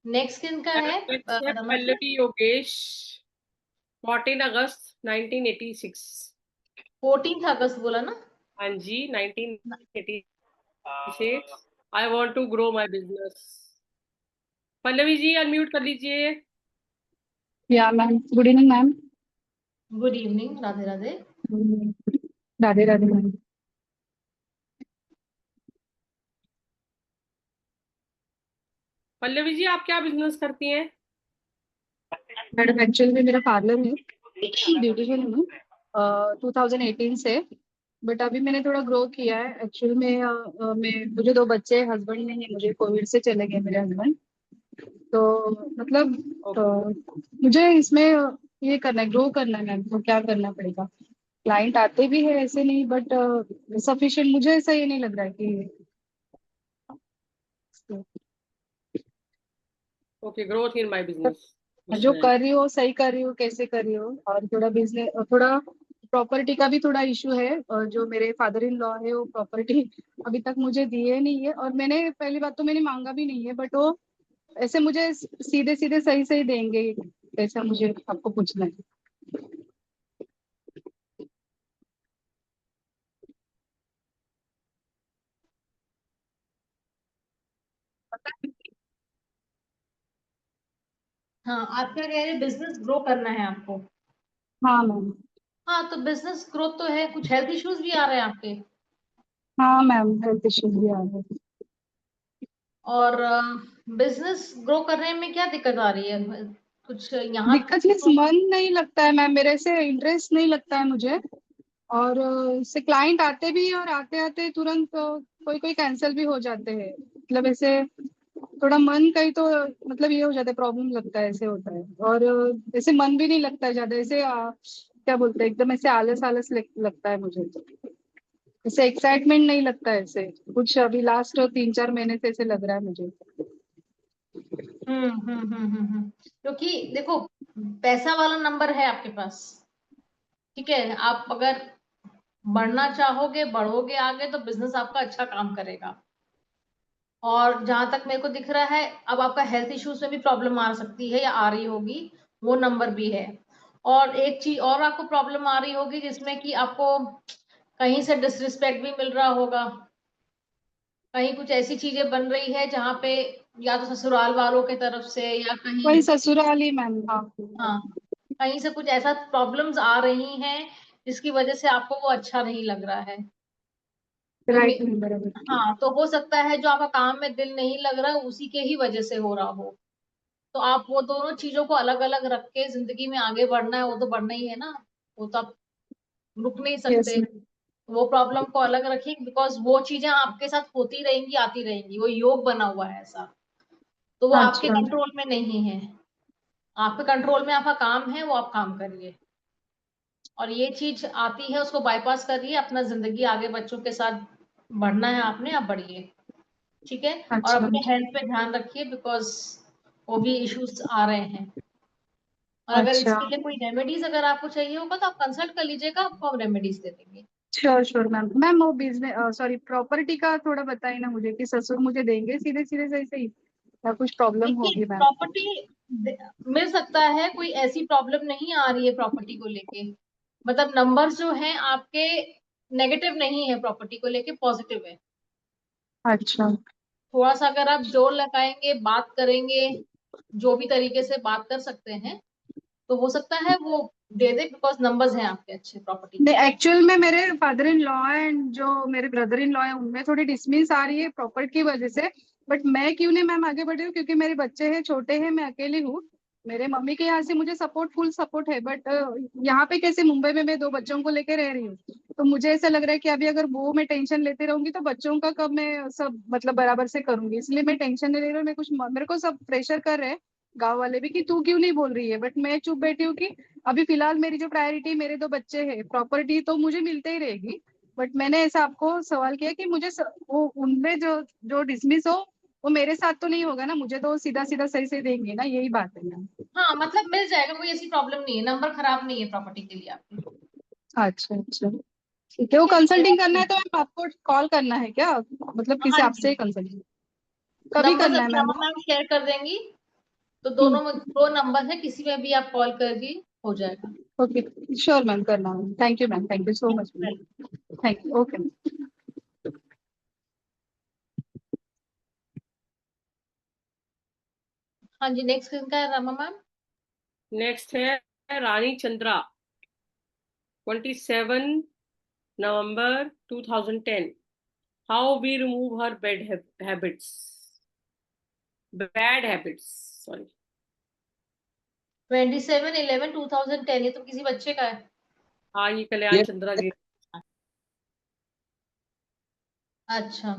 Next किनका है? रमा जी? पल्लवी योगेश, 14 अगस्त 1986। 14 अगस्त बोला ना? हाँ जी, 1986। I want to grow my business. Pallavi ji unmute कर लीजिए। या ma'am, good evening ma'am. Good evening, Radhe Radhe. Radhe Radhe ma'am. Pallavi ji आप क्या बिजनेस करती हैं? मैडम एक्चुअली में मेरा पार्लर है, ब्यूटिशियन हूँ 2018 से। बट अभी मैंने थोड़ा ग्रो किया है एक्चुअली में। मुझे 2 बच्चे, हस्बैंड नहीं है, मुझे कोविड से चले गए मेरे हस्बैंड। तो मतलब मुझे इसमें ये करना है, ग्रो करना है मैम। तो क्या करना पड़ेगा? क्लाइंट आते भी है ऐसे नहीं, बट सफिशिएंट मुझे ऐसा ये नहीं लग रहा है कि okay, growth in my business. जो कर रही हो सही कर रही हो, कैसे कर रही हो। और थोड़ा बिजनेस, थोड़ा प्रॉपर्टी का भी थोड़ा इशू है। और जो मेरे फादर इन लॉ है वो प्रॉपर्टी अभी तक मुझे दिए नहीं है। और मैंने पहली बात तो मैंने मांगा भी नहीं है, बट वो ऐसे मुझे सीधे सीधे सही सही देंगे, ऐसा मुझे आपको पूछना है। हाँ, आप क्या कह रहे हैं? बिजनेस ग्रो करना है आपको? हाँ मैम। हाँ, तो बिजनेस ग्रोथ तो है, कुछ हेल्थ इश्यूज भी आ रहे हैं आपके? हाँ मैम, हेल्थ इश्यूज भी आ रहे हैं। और बिजनेस ग्रो करने में क्या दिक्कत आ रही है? कुछ यहाँ दिक्कत मीन्स मन नहीं लगता है मैम, मेरे से इंटरेस्ट नहीं लगता है मुझे। और इससे क्लाइंट आते भी और आते आते तुरंत कोई कोई कैंसिल भी हो जाते हैं। मतलब ऐसे थोड़ा मन कहीं तो मतलब ये हो जाता है, प्रॉब्लम लगता है, ऐसे होता है। और ऐसे मन भी नहीं लगता है ज्यादा, ऐसे क्या बोलते हैं, एकदम ऐसे आलस आलस लगता है मुझे। ऐसे एक्साइटमेंट नहीं लगता है ऐसे कुछ। अभी लास्ट 3-4 महीने से ऐसे लग रहा है मुझे। क्योंकि देखो, पैसा वाला नंबर है आपके पास, ठीक है। आप अगर बढ़ना चाहोगे, बढ़ोगे आगे, तो बिजनेस आपका अच्छा काम करेगा। और जहां तक मेरे को दिख रहा है, अब आपका हेल्थ इश्यूज में भी प्रॉब्लम आ सकती है या आ रही होगी, वो नंबर भी है। और एक चीज और आपको प्रॉब्लम आ रही होगी, जिसमें कि आपको कहीं से डिसरिस्पेक्ट भी मिल रहा होगा। कहीं कुछ ऐसी चीजें बन रही है जहाँ पे या तो ससुराल वालों की तरफ से या कहीं, वही ससुराल ही मैम। हाँ हाँ, कहीं से कुछ ऐसा प्रॉब्लम्स आ रही हैं जिसकी वजह से आपको वो अच्छा नहीं लग रहा है। तो राइट मैम, बराबर। हाँ, तो हो सकता है जो आपका काम में दिल नहीं लग रहा, उसी के ही वजह से हो रहा हो। तो आप वो दोनों चीजों को अलग अलग रख के जिंदगी में आगे बढ़ना है, वो तो बढ़ना ही है ना। वो तो आप रुक नहीं यस सकते। मैम। वो प्रॉब्लम को अलग रखिए, बिकॉज वो चीजें आपके साथ होती रहेंगी, आती रहेंगी, वो योग बना हुआ है ऐसा। तो वो आपके अच्छा। कंट्रोल में नहीं है। आपके कंट्रोल में आपका काम है, वो आप काम करिए। और ये चीज आती है, उसको बाईपास करिए, अपना जिंदगी आगे बच्चों के साथ बढ़ना है आपने, आप बढ़िए, ठीक है। और अच्छा। अपने हेल्थ पे ध्यान रखिए, बिकॉज वो भी इश्यूज आ रहे हैं। और अगर अच्छा। इसके लिए कोई रेमेडीज अगर आपको चाहिए होगा तो आप कंसल्ट कर लीजिएगा, आपको हम रेमेडीज दे देंगे। Sure sure ma'am. मैम वो बिजनेस, सॉरी, प्रॉपर्टी का थोड़ा बताइए ना मुझे, कि ससुर मुझे देंगे सीधे सीधे सही सही या कुछ प्रॉब्लम देखिए, होगी मैम? प्रॉपर्टी मिल सकता है, कोई ऐसी प्रॉब्लम नहीं आ रही है प्रॉपर्टी को लेके। मतलब नंबर्स जो हैं आपके नेगेटिव नहीं है, प्रॉपर्टी को लेके पॉजिटिव है। अच्छा। थोड़ा सा अगर आप जोर लगाएंगे, बात करेंगे, जो भी तरीके से बात कर सकते हैं, तो हो सकता है वो दे दे, बिकॉज नंबर्स हैं आपके अच्छे प्रॉपर्टी नहीं, के। एक्चुअल में मेरे फादर इन लॉ एंड जो मेरे ब्रदर इन लॉ है, उनमें थोड़ी डिसमिस आ रही है प्रॉपर्टी की वजह से। बट मैं क्यों नहीं मैम आगे बढ़ी हूँ, क्योंकि मेरे बच्चे हैं, छोटे हैं, मैं अकेली हूँ। मेरे मम्मी के यहाँ से मुझे सपोर्ट, फुल सपोर्ट है, बट यहाँ पे कैसे, मुंबई में मैं 2 बच्चों को लेके रह रही हूँ, तो मुझे ऐसा लग रहा है कि अभी अगर वो मैं टेंशन लेती रहूंगी तो बच्चों का कब मैं सब मतलब बराबर से करूंगी, इसलिए मैं टेंशन नहीं ले रही हूँ। मैं कुछ, मेरे को सब प्रेशर कर रहे हैं गाँव वाले भी कि तू क्यों नहीं बोल रही है, बट मैं चुप बैठी हूँ कि अभी फिलहाल मेरी जो प्रायोरिटी मेरे 2 बच्चे हैं, प्रॉपर्टी तो मुझे मिलते ही रहेगी, बट मैंने ऐसा आपको सवाल किया कि मुझे वो उनमें जो जो डिसमिस हो वो मेरे साथ तो नहीं होगा ना, मुझे तो सीधा सीधा सही से देंगे ना, यही बात है ना। हाँ मतलब मिल जाएगा, कोई ऐसी प्रॉब्लम नहीं है, नंबर खराब नहीं है प्रॉपर्टी के लिए आपकी। अच्छा अच्छा, ठीक है। वो ठीक कंसल्टिंग करना है, है तो मैम आपको कॉल करना है क्या, मतलब किसी हाँ आपसे जी, ही कंसल्टिंग कभी नंबर करना है अभी मैम रमा वो? मैम शेयर कर देंगी, तो हम्म, दोनों में 2 नंबर है, किसी में भी आप कॉल करके हो जाएगा। ओके, श्योर मैम, करना है। Thank you ma'am, thank you so much ma'am, thank you, okay. हाँ जी, नेक्स्ट किसका है रमा मैम? नेक्स्ट है रानी Chandra, 27 November 2010. How we remove her bad habits, sorry. 27/11/2010, ये तो किसी बच्चे का है। हाँ, ये कल्याण चंद्रा जी। अच्छा,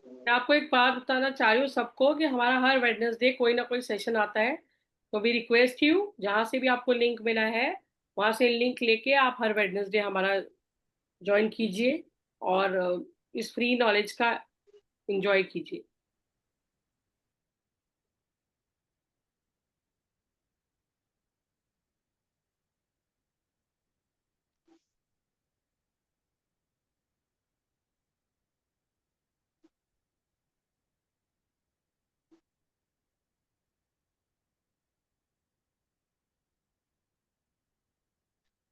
मैं आपको एक बात बताना चाह रही हूँ सबको कि हमारा हर वेडनेसडे कोई ना कोई सेशन आता है, तो वी रिक्वेस्ट यू, जहाँ से भी आपको लिंक मिला है वहाँ से लिंक लेके आप हर वेडनेसडे हमारा ज्वाइन कीजिए और इस फ्री नॉलेज का एंजॉय कीजिए।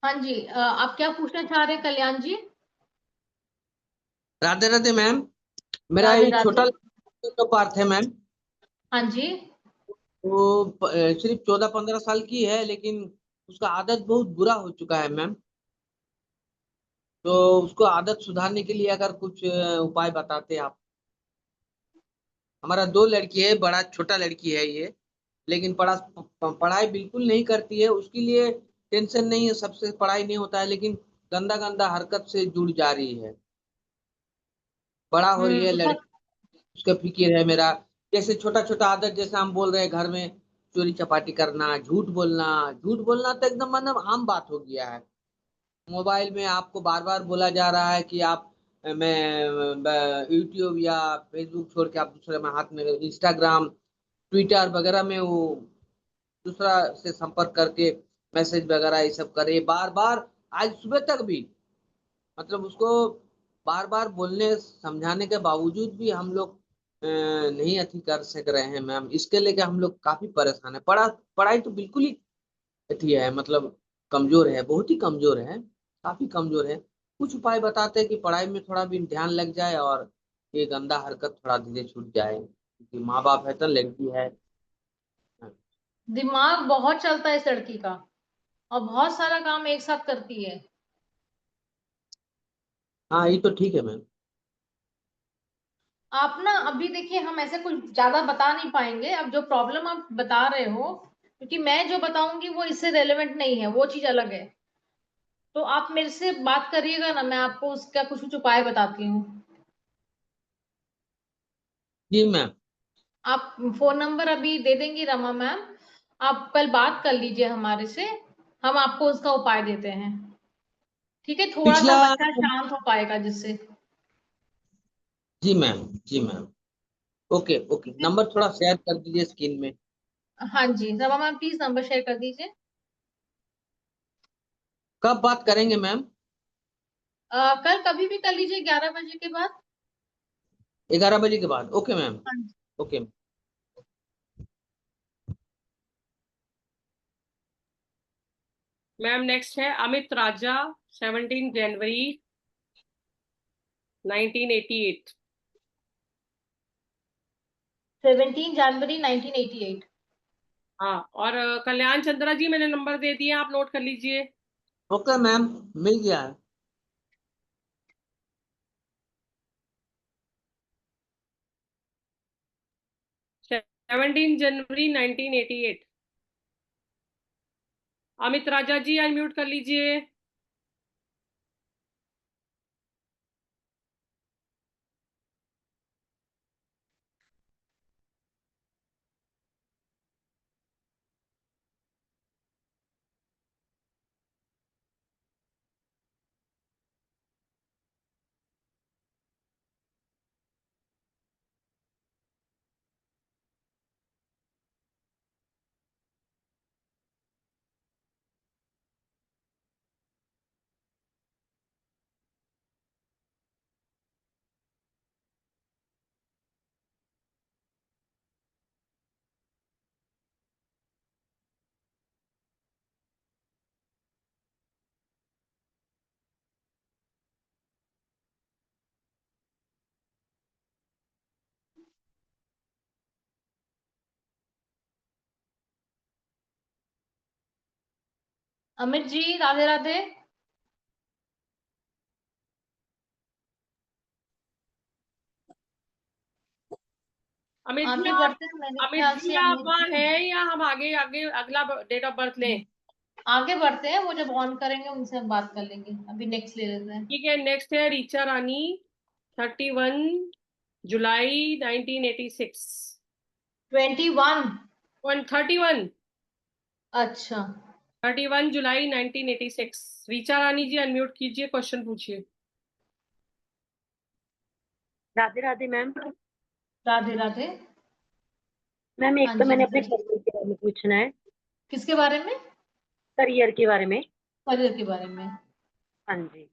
हाँ जी, आप क्या पूछना चाह रहे हैं कल्याण जी? राधे राधे मैम। मेरा राधे ये राधे। छोटा तो पार्थ है मैम। हाँ जी, वो सिर्फ 14-15 साल की है, लेकिन उसका आदत बहुत बुरा हो चुका है मैम। तो उसको आदत सुधारने के लिए अगर कुछ उपाय बताते आप। हमारा 2 लड़की है, बड़ा छोटा लड़की है ये, लेकिन पढ़ाई बिल्कुल नहीं करती है। उसके लिए टेंशन नहीं है, सबसे पढ़ाई नहीं होता है, लेकिन गंदा गंदा हरकत से जुड़ जा रही है। बड़ा हो रही है उसका लड़की, उसका फिक्र है मेरा। जैसे छोटा छोटा आदत, जैसे हम बोल रहे हैं घर में चोरी चपाटी करना, झूठ बोलना। झूठ बोलना तो एकदम मतलब आम बात हो गया है। मोबाइल में आपको बार बार बोला जा रहा है कि आप, मैं यूट्यूब या फेसबुक छोड़ के आप दूसरे में हाथ में इंस्टाग्राम, ट्विटर वगैरह में वो दूसरा से संपर्क करके मैसेज वगैरह ये सब करे बार बार। आज सुबह तक भी मतलब उसको बार बार बोलने समझाने के बावजूद भी हम लोग नहीं अथी कर सक रहे हैं मैम। इसके लेके हम लोग काफी परेशान है। पढ़ाई तो बिल्कुल ही अथी है, मतलब कमजोर है, बहुत ही कमजोर है, काफी कमजोर है। कुछ उपाय बताते हैं कि पढ़ाई में थोड़ा भी ध्यान लग जाए और ये गंदा हरकत थोड़ा धीरे छूट जाए, क्योंकि माँ बाप है तो लड़की है। दिमाग बहुत चलता है इस लड़की का, और बहुत सारा काम एक साथ करती है। हाँ ये तो ठीक है मैम। आप ना अभी देखिए, हम ऐसे कुछ ज्यादा बता नहीं पाएंगे, अब जो प्रॉब्लम आप बता रहे हो, क्योंकि मैं जो बताऊंगी वो इससे रेलेवेंट नहीं है, वो चीज अलग है। तो आप मेरे से बात करिएगा ना, मैं आपको उसका कुछ कुछ उपाय बताती हूँ। जी मैम। आप फोन नंबर अभी दे देंगी रमा मैम, आप कल बात कर लीजिए हमारे से, हम आपको उसका उपाय देते हैं। ठीक है, थोड़ा सा पिछला, बच्चा शांत हो पाएगा जिससे। जी मैम, जी मैम। ओके ओके, ठीक है, नंबर थोड़ा शेयर कर दीजिए स्क्रीन में। हाँ जी Rama ma'am, please number share कर दीजिए। कब बात करेंगे मैम? कल कभी भी कर लीजिए 11 बजे के बाद। 11 बजे के बाद। ओके मैम, हाँ जी। ओके। मैम नेक्स्ट है अमित राजा, 17 जनवरी 1988। 17 जनवरी 1988। हाँ, और कल्याण चंद्रा जी मैंने नंबर दे दिए, आप नोट कर लीजिए। ओके मैम, मिल गया है। सेवनटीन जनवरी 1988। अमित राजा जी अनम्यूट कर लीजिए। अमित जी राधे राधे। अमित जी आगे आप बढ़ते हैं, मेरे अमित ख्याल जी से आप अमित वहाँ जी हैं या हम आगे आगे अगला डेट ऑफ बर्थ लें? आगे बढ़ते हैं, वो जब ऑन करेंगे उनसे हम बात कर लेंगे, अभी नेक्स्ट ले लेते हैं। ठीक है, नेक्स्ट है ऋचा रानी, 31 जुलाई 1986। 21। 31 अच्छा। 31 जुलाई 1986। ऋचा रानी जी अनम्यूट कीजिए, क्वेश्चन पूछिए। राधे राधे मैम। राधे राधे। मैम एक हाँ तो जी मैंने अपने बताइए। करियर के बारे में पूछना है। किसके बारे में? करियर के बारे में। करियर के बारे में। हाँ जी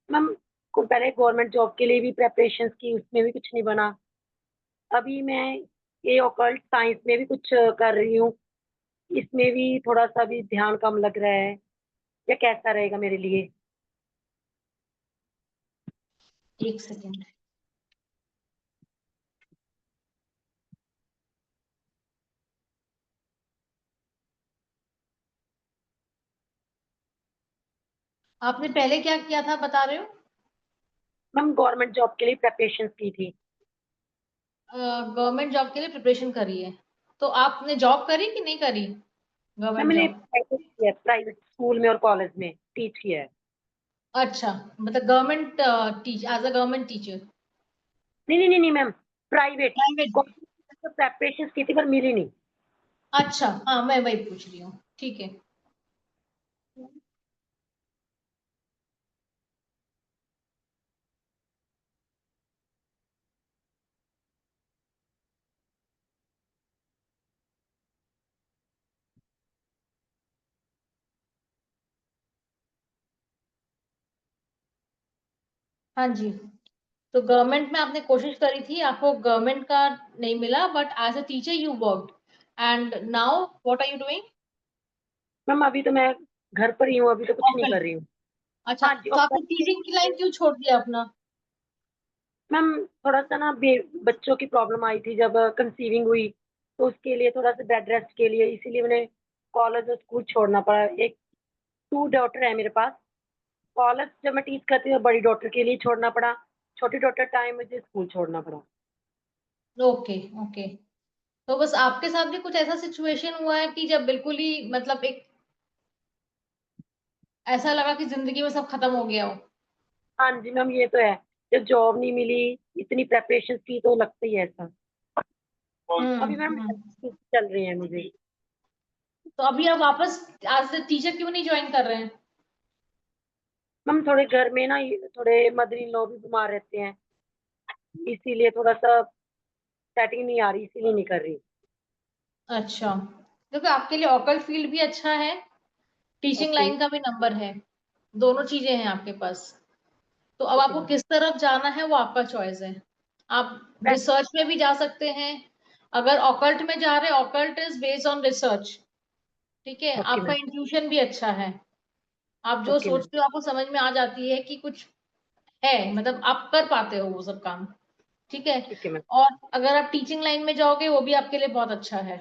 मैम, को पहले गवर्नमेंट जॉब के लिए भी प्रेपरेशन की, उसमें भी कुछ नहीं बना। अभी मैं ये ऑकल्ट साइंस में भी कुछ कर रही हूँ, इसमें भी थोड़ा सा भी ध्यान कम लग रहा है, या कैसा रहेगा मेरे लिए? एक सेकेंड। आपने पहले क्या किया था बता रहे हो? मैम गवर्नमेंट जॉब के लिए प्रेपरेशन की थी। गवर्नमेंट जॉब के लिए प्रिपरेशन करी है, तो आपने जॉब करी कि नहीं करी मैम गवर्नमेंट मैंने जॉब? प्राइवेट स्कूल में और कॉलेज में टीच किया है। अच्छा, मतलब government as a government teacher. नहीं नहीं नहीं नहीं मैम, प्राइवेट। प्राइवेट। प्रेपरेशन की थी पर मिली नहीं। अच्छा, हाँ मैं वही पूछ रही हूँ, ठीक है। हाँ जी, तो गवर्नमेंट में आपने कोशिश करी थी, आपको गवर्नमेंट का नहीं मिला, but as a teacher you worked, and now what are you doing? Ma'am अभी तो मैं घर पर ही हूँ, अभी तो कुछ नहीं कर रही हूँ। अच्छा, हाँ जी, तो और आपने टीचिंग की लाइन क्यों छोड़ दिया अपना? मैम थोड़ा सा ना बच्चों की प्रॉब्लम आई थी जब कंसीविंग हुई, तो उसके लिए थोड़ा सा बेड रेस्ट के लिए, इसीलिए मैंने कॉलेज और स्कूल छोड़ना पड़ा। एक 2 डॉटर है मेरे पास। कॉलेज जब मैं टीच करती हूँ बड़ी डॉटर के लिए छोड़ना पड़ा, छोटी डॉटर टाइम मुझे स्कूल छोड़ना पड़ा। Okay okay. तो बस आपके साथ भी कुछ ऐसा सिचुएशन हुआ है कि जब बिल्कुल ही मतलब एक ऐसा लगा कि जिंदगी में सब खत्म हो गया हो? हाँ जी मैम, ये तो है। जब जॉब नहीं मिली, इतनी प्रेपरेशन की, तो लगता ही है ऐसा। अभी मैम हम्म। चल रही है मुझे। तो अभी आप वापस एज अ टीचर क्यों नहीं ज्वाइन कर रहे हैं? मैम थोड़े घर में ना थोड़े मदर इन लॉ भी बीमार रहते हैं, इसीलिए थोड़ा सा सेटिंग नहीं आ रही, इसीलिए नहीं कर रही। अच्छा, क्योंकि आपके लिए ऑकल्ट फील्ड भी अच्छा है, टीचिंग ओके। लाइन का भी नंबर है, दोनों चीजें हैं आपके पास। तो अब आपको किस तरफ जाना है वो आपका चॉइस है। आप रिसर्च में भी जा सकते हैं, अगर ऑकल्ट में जा रहे हैं, occult is based on research, ठीक है। आपका इंट्यूशन भी अच्छा है, आप जो सोचते हो आपको समझ में आ जाती है कि कुछ है, मतलब आप कर पाते हो वो सब काम, ठीक है। और अगर आप टीचिंग लाइन में जाओगे वो भी आपके लिए बहुत अच्छा है।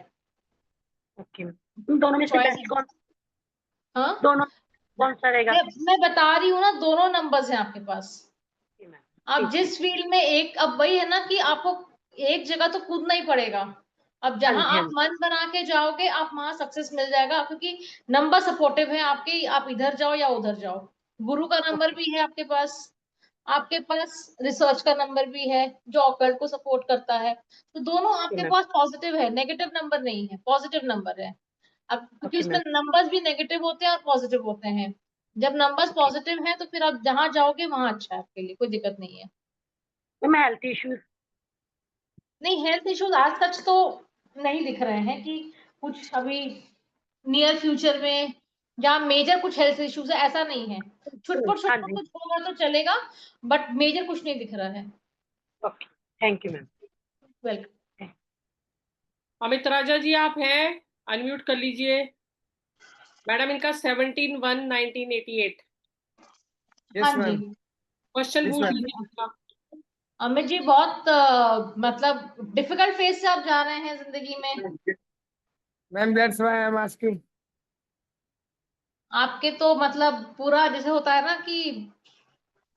ओके मैम, दोनों में से बेस्ट कौन, हाँ, दोनों कौन सा रहेगा? मैं बता रही हूँ ना, दोनों नंबर्स हैं आपके पास। आप जिस फील्ड में एक, अब वही है ना कि आपको एक जगह तो कूदना ही पड़ेगा। अब जहां आप मन बना के जाओगे आप वहां सक्सेस मिल जाएगा, क्योंकि नंबर सपोर्टिव है आपके, आप इधर जाओ या उधर जाओ। गुरु का नंबर भी है आपके पास रिसर्च का नंबर भी है जो ऑकल्ट को सपोर्ट करता है, तो दोनों आपके पास पॉजिटिव है, नेगेटिव नंबर नहीं है, पॉजिटिव नंबर है। अब क्योंकि उसमें नंबर्स भी नेगेटिव होते हैं और पॉजिटिव होते हैं, जब नंबर्स पॉजिटिव हैं तो फिर आप जहां जाओगे वहां अच्छा है आपके लिए, कोई दिक्कत नहीं है। Ma'am health issues? नहीं, हेल्थ इश्यूज आज तक तो नहीं दिख रहे हैं कि कुछ अभी नियर फ्यूचर में जहाँ मेजर कुछ हेल्थ इश्यूज है, ऐसा नहीं है। छुटपुट कुछ होगा तो चलेगा, बट मेजर कुछ नहीं दिख रहा है। Okay, thank you ma'am. Welcome. Amit Raja ji आप हैं, अनम्यूट कर लीजिए। मैडम इनका 17/1/1988 यस मैम। क्वेश्चन पूछ लीजिए आपका। अमित जी, बहुत मतलब डिफिकल्ट फेज से आप जा रहे हैं जिंदगी में। Ma'am that's why I am asking. आपके तो मतलब पूरा जैसे होता है ना कि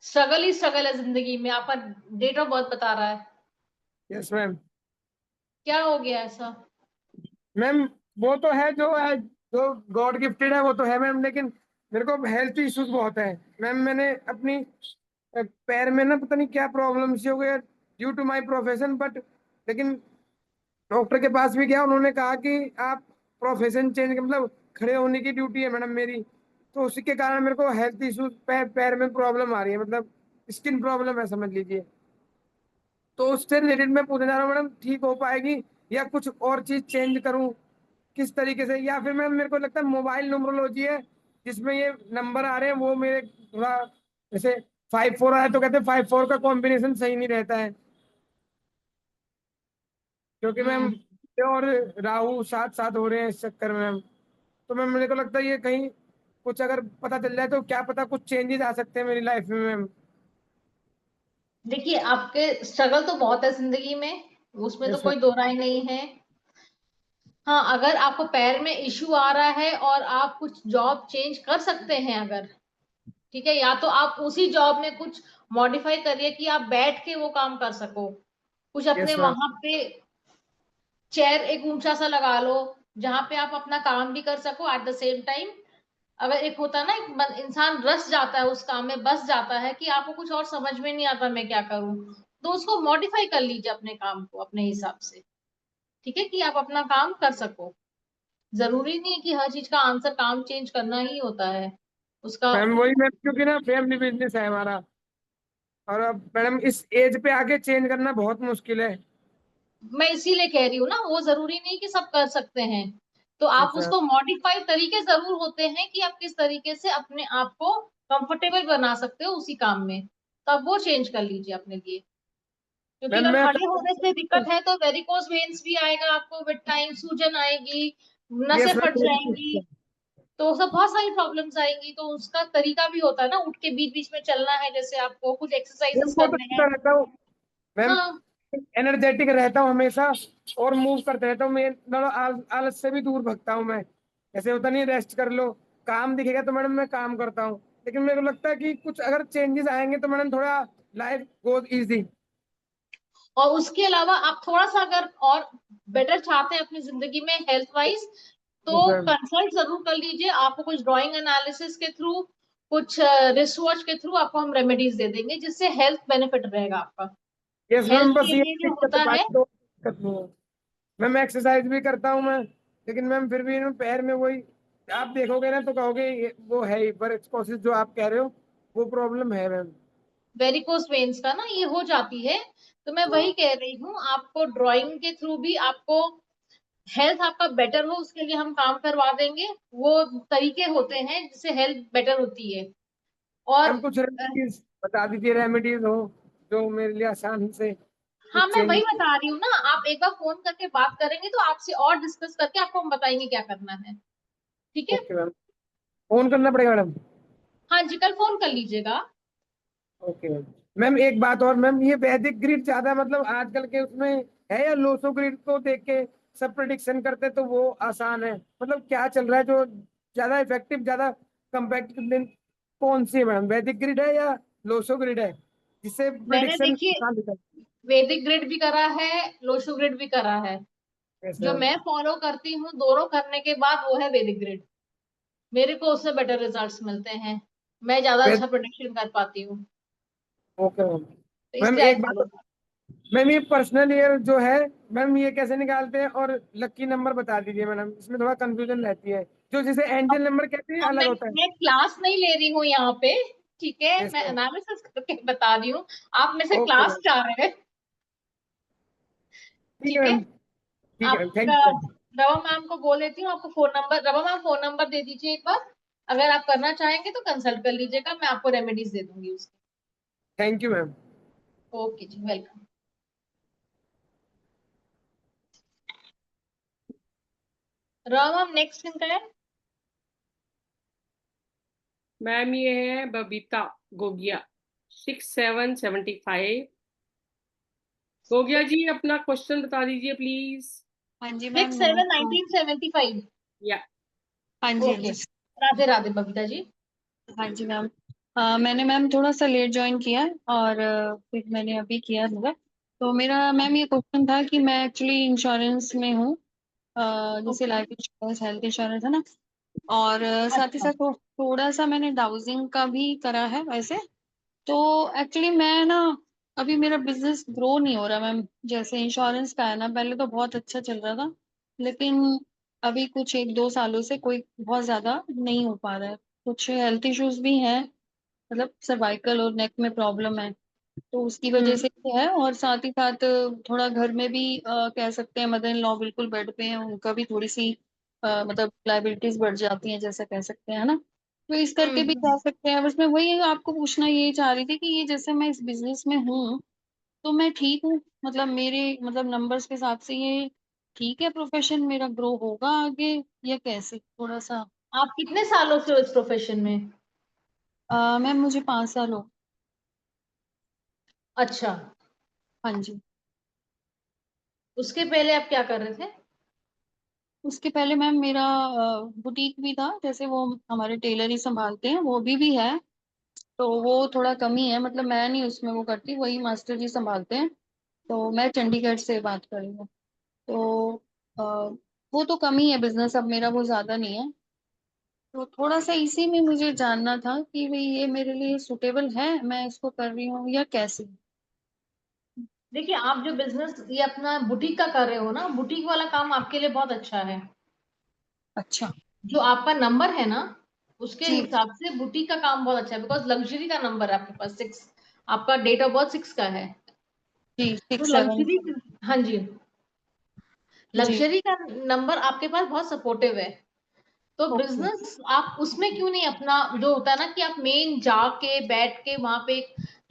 स्ट्रगल ही स्ट्रगल है जिंदगी में, आपका डेट ऑफ बर्थ बता रहा है। Yes ma'am. क्या हो गया ऐसा? मैम वो तो है जो है, जो गॉड गिफ्टेड है वो तो है मैम, लेकिन मेरे को हेल्थ इश्यूज बहुत है मैम। मैंने अपनी पैर में ना पता नहीं क्या प्रॉब्लम सी हो गई due to my profession, but लेकिन डॉक्टर के पास भी गया, उन्होंने कहा कि आप प्रोफेशन चेंज, मतलब खड़े होने की ड्यूटी है मैडम मेरी, तो उसी के कारण मेरे को हेल्थ इश्यूज, पैर में प्रॉब्लम आ रही है, मतलब स्किन प्रॉब्लम है समझ लीजिए। तो उससे रिलेटेड मैं पूछना चाह रहा हूँ मैडम, ठीक हो पाएगी या कुछ और चीज चेंज करूँ किस तरीके से, या फिर मैम मेरे को लगता है मोबाइल न्यूमरोलॉजी है जिसमें ये नंबर आ रहे हैं, वो मेरे थोड़ा जैसे 5-4 आया तो कहते हैं 5-4 का कॉम्बिनेशन सही नहीं रहता है, क्योंकि मैम और राहु साथ साथ हो रहे हैं इस चक्कर में मैम। तो मैम मेरे को लगता है ये कहीं कुछ अगर पता चल जाए तो क्या पता कुछ चेंजेस आ सकते हैं मेरी लाइफ में मैम। देखिए, आपके स्ट्रगल तो बहुत है जिंदगी में, उसमें तो Yes, कोई दो राय नहीं है। हाँ, अगर आपको पैर में इश्यू आ रहा है और आप कुछ जॉब चेंज कर सकते हैं अगर, ठीक है, या तो आप उसी जॉब में कुछ मॉडिफाई करिए कि आप बैठ के वो काम कर सको, कुछ अपने yes, मैम। वहां पे चेयर एक ऊंचा सा लगा लो जहां पे आप अपना काम भी कर सको एट द सेम टाइम। अगर एक होता है ना, एक इंसान रस जाता है उस काम में, बस जाता है कि आपको कुछ और समझ में नहीं आता मैं क्या करूं, तो उसको मॉडिफाई कर लीजिए अपने काम को अपने हिसाब से, ठीक है, कि आप अपना काम कर सको। जरूरी नहीं है कि हर चीज का आंसर काम चेंज करना ही होता है उसका। मैम वही मैम, क्योंकि ना फैमिली बिजनेस है हमारा, और अब मैडम इस एज पे आके चेंज करना बहुत मुश्किल है। मैं इसीलिए कह रही हूँ ना, वो जरूरी नहीं कि सब कर सकते हैं, तो आप अच्छा उसको मॉडिफाई तरीके जरूर होते हैं कि आप किस तरीके से अपने आप को कंफर्टेबल बना सकते हो उसी काम में, तो आप वो चेंज कर लीजिए अपने लिए। क्योंकि मैम अगर मैं खड़े होने से दिक्कत है तो वेरिकोज वेन्स भी आएगा आपको विद टाइम, सूजन आएगी, नसें यस फट मैम। जाएंगी, तो सब बहुत सारी प्रॉब्लम्स आएंगी, तो उसका तरीका भी होता है ना, उठ के बीच बीच में चलना है, जैसे आपको कुछ एक्सरसाइजेस वो तो करने करता हैं। रहता हूँ मैम, हाँ, एनर्जेटिक रहता हूँ हमेशा और मूव करते रहता हूँ, मैं थोड़ा आलस से भी दूर भगता हूँ मैं। ऐसे होता नहीं रेस्ट कर लो, काम दिखेगा तो मैडम मैं काम करता हूँ, लेकिन मेरे को लगता है कि कुछ अगर चेंजेस आएंगे तो मैडम थोड़ा लाइफ गोज इजी। और उसके अलावा आप थोड़ा सा अगर और बेटर चाहते हैं अपनी जिंदगी में हेल्थ वाइज, तो मैम कंसल्ट जरूर कर लीजिए। आपको कुछ ड्राइंग एनालिसिस के थ्रू, कुछ रिसर्च के थ्रू आपको हम रेमेडीज दे देंगे जिससे हेल्थ बेनिफिट रहेगा आपका। यस हेल्थ मैम, बस के ये लिए जो दिक्कत है, होता है, बाकी तो दिक्कत नहीं है। मैम एक्सरसाइज भी करता हूँ मैं, लेकिन मैम फिर भी ना पैर में वही, आप देखोगे ना तो कहोगे वो है ही, पर कोशिश जो आप कह रहे हो वो प्रॉब्लम है मैम। वेरिकोस वेन्स का ना ये हो जाती है, तो मैं वही कह रही हूँ आपको ड्राइंग के थ्रू भी आपको हेल्थ आपका बेटर हो उसके लिए हम काम करवा देंगे। वो तरीके होते हैं जिससे हेल्थ बेटर होती है। और मैम कुछ रेमेडीज बता दीजिए, रेमेडीज हो जो मेरे लिए आसान से हाँ, कुछ मैं वही चेंज। बता रही हूँ ना, आप एक बार फोन करके बात करेंगे तो आपसे और डिस्कस करके आपको हम बताएंगे क्या करना है, ठीक है? ओके मैम, फोन करना पड़ेगा मैडम? हाँ जी, कल फोन कर लीजिएगा। Okay ma'am. मैम एक बात और मैम, ये वैदिक ग्रिड ज्यादा मतलब आजकल के उसमें है, या लोसो ग्रिड को देख के सब प्रिडिक्शन करते तो वो आसान है? मतलब क्या चल रहा है जो ज्यादा इफेक्टिव, ज्यादा कम्पैक्ट कौन सी है मैडम? वैदिक ग्रिड है या लोसो ग्रिड है जिससे मैंने प्रिडिक्शन देखिए आसान होता है? वैदिक ग्रिड भी करा है, लोशो ग्रिड भी करा है। कैसे जो मैम? मैं फॉलो करती हूँ दोनों करने के बाद वो है वैदिक ग्रिड। मेरे को उससे बेटर रिजल्ट्स मिलते हैं, मैं ज्यादा अच्छा प्रोडिक्शन कर पाती हूँ, ओके मैम। तो मैम इसलिए आई एक फॉलो। बात, मैम ये पर्सनल ईयर जो है मैम, ये कैसे निकालते हैं? और लकी नंबर बता दीजिए मैडम, इसमें थोड़ा कंफ्यूजन रहती है। जो जिसे एंजल नंबर कहते हैं अब अलग होता है। मैं क्लास नहीं ले रही हूँ यहाँ पे, ठीक है? यस मैं मैम। एनालिसिस करके बता रही हूँ, आप मेरे से ओके क्लास मैम, चाह रहे हैं, ठीक है ठीक है? मैम, ठीक है मैम, आप थैंक यू मैम। रवा मैम को बोल देती हूँ, आपको फोन नंबर, रवा मैम फोन नंबर दे दीजिए एक बार, अगर आप करना चाहेंगे तो कंसल्ट कर लीजिएगा, मैं आपको रेमेडीज दे दूंगी उसकी। Thank you ma'am. Okay ji, welcome. रवा मैम नेक्स्ट किनका है? मैम ये है बबीता गोगिया 6775। गोगिया जी अपना क्वेश्चन बता दीजिए प्लीज। हाँ जी मैम, 6/7/1975। या हाँ जी हाँ ओके, जी। राधे राधे बबीता जी। हाँ जी मैम, मैंने मैम थोड़ा सा लेट ज्वाइन किया है और फिर मैंने अभी किया होगा। तो मेरा मैम ये क्वेश्चन था कि मैं एक्चुअली इंश्योरेंस में हूँ, जैसे okay, life insurance, health insurance है ना, और साथ ही अच्छा। साथ थोड़ा सा मैंने डाउजिंग का भी करा है वैसे। तो एक्चुअली मैं ना, अभी मेरा बिजनेस ग्रो नहीं हो रहा मैम। जैसे इंश्योरेंस का है ना, पहले तो बहुत अच्छा चल रहा था, लेकिन अभी कुछ 1-2 सालों से कोई बहुत ज्यादा नहीं हो पा रहा है। कुछ हेल्थ इश्यूज भी हैं, मतलब सर्वाइकल और नेक में प्रॉब्लम है, तो उसकी वजह से भी है। और साथ ही साथ थोड़ा घर में भी कह सकते हैं, मदर इन लॉ बिल्कुल बेड पे हैं, उनका भी थोड़ी सी मतलब लाइबिलिटीज बढ़ जाती हैं, जैसा कह सकते हैं, है ना। तो इस करके भी कह सकते हैं। बस मैं वही आपको पूछना ये चाह रही थी कि ये जैसे मैं इस बिजनेस में हूँ, तो मैं ठीक हूँ, मतलब मेरे मतलब नंबर्स के हिसाब से ये ठीक है, प्रोफेशन मेरा ग्रो होगा आगे या कैसे, थोड़ा सा। आप कितने सालों से हो इस प्रोफेशन में? मैम मुझे 5 साल हो। अच्छा, हाँ जी। उसके पहले आप क्या कर रहे थे? उसके पहले मैम मेरा बुटीक भी था, जैसे वो हमारे टेलर ही संभालते हैं, वो भी है। तो वो थोड़ा कम ही है, मतलब मैं नहीं उसमें वो करती, वही मास्टर जी संभालते हैं। तो मैं चंडीगढ़ से बात कर रही हूँ। तो अ, वो तो कम ही है बिजनेस, अब मेरा वो ज्यादा नहीं है। तो थोड़ा सा इसी में मुझे जानना था कि भाई ये मेरे लिए सुटेबल है, मैं इसको कर रही हूँ या कैसे। देखिए, आप जो बिजनेस ये अपना बुटीक का कर रहे हो ना, बुटीक वाला काम आपके लिए बहुत अच्छा है। अच्छा। जो आपका नंबर है ना, उसके जी हिसाब से बुटीक का काम बहुत अच्छा है, बिकॉज लग्जरी का नंबर है आपके पास 6, आपका डेट ऑफ बर्थ 6 का है। जी, तो 6-7। लग्जरी, हाँ जी, जी लग्जरी का नंबर आपके पास बहुत सपोर्टिव है। तो ओके। बिजनेस आप उसमें क्यों नहीं अपना, जो होता है ना कि आप मेन जाके बैठ के वहां पे,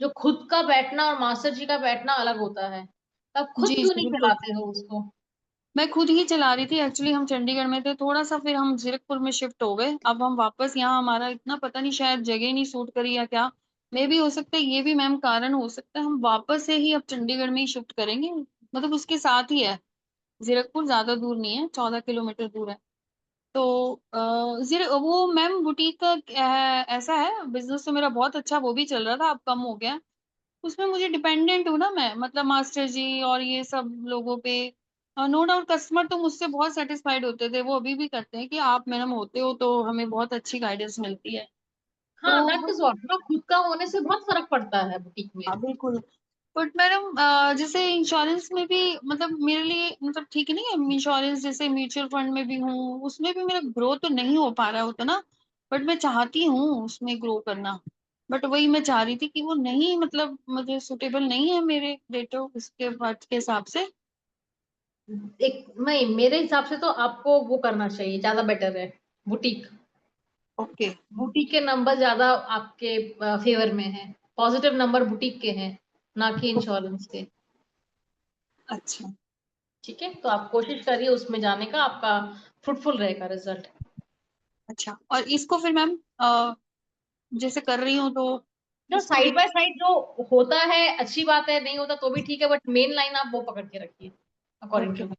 जो खुद का बैठना और मास्टर जी का बैठना अलग होता है, तो आप खुद जी क्यों जी नहीं बिल्कुल, चलाते हो उसको? मैं खुद ही चला रही थी एक्चुअली। हम चंडीगढ़ में थे थोड़ा सा, फिर हम जीरकपुर में शिफ्ट हो गए, अब हम वापस यहाँ, हमारा इतना पता नहीं, शायद जगह नहीं सूट करी या क्या, मे भी हो सकता है ये भी मैम कारण हो सकता है। हम वापस से ही अब चंडीगढ़ में ही शिफ्ट करेंगे, मतलब उसके साथ ही है। जीरकपुर ज्यादा दूर नहीं है, 14 किलोमीटर दूर है। तो जीर वो मैम बुटीक का ऐसा है, बिजनेस तो मेरा बहुत अच्छा वो भी चल रहा था, अब कम हो गया। उसमें मुझे डिपेंडेंट हूँ ना मैं, मतलब मास्टर जी और ये सब लोगों पे। नो डाउट कस्टमर तो मुझसे बहुत सेटिस्फाइड होते थे, वो अभी भी करते हैं कि आप मैडम होते हो तो हमें बहुत अच्छी गाइडेंस मिलती है। हाँ, तो दैट इज व्हाट ना, खुद का होने से बहुत फर्क पड़ता है बुटीक में। हाँ बिल्कुल। बट मैडम जैसे इंश्योरेंस में भी मतलब मेरे लिए मतलब ठीक नहीं है इंश्योरेंस, जैसे म्यूचुअल फंड में भी हूँ, उसमें भी मेरा ग्रो तो नहीं हो पा रहा होता ना। बट मैं चाहती हूँ उसमें ग्रो करना। बट वही मैं चाह रही थी कि वो नहीं, मतलब मुझे सुटेबल नहीं है मेरे डेट ऑफ इसके बाद के हिसाब से। एक नहीं, मेरे हिसाब से तो आपको वो करना चाहिए, ज्यादा बेटर है बुटीक। ओके बुटीक के नंबर ज्यादा आपके फेवर में है, पॉजिटिव नंबर बुटीक के हैं, ना कि इंश्योरेंस के। अच्छा ठीक है, तो आप कोशिश करिए उसमें जाने का, आपका फ्रूटफुल रहेगा रिजल्ट। अच्छा, और इसको फिर मैम जैसे कर रही हूँ तो जो इसको साइड बाय साइड जो होता है अच्छी बात है, नहीं होता तो भी ठीक है, बट मेन लाइन आप वो पकड़ के रखिए अकॉर्डिंग ओके टू।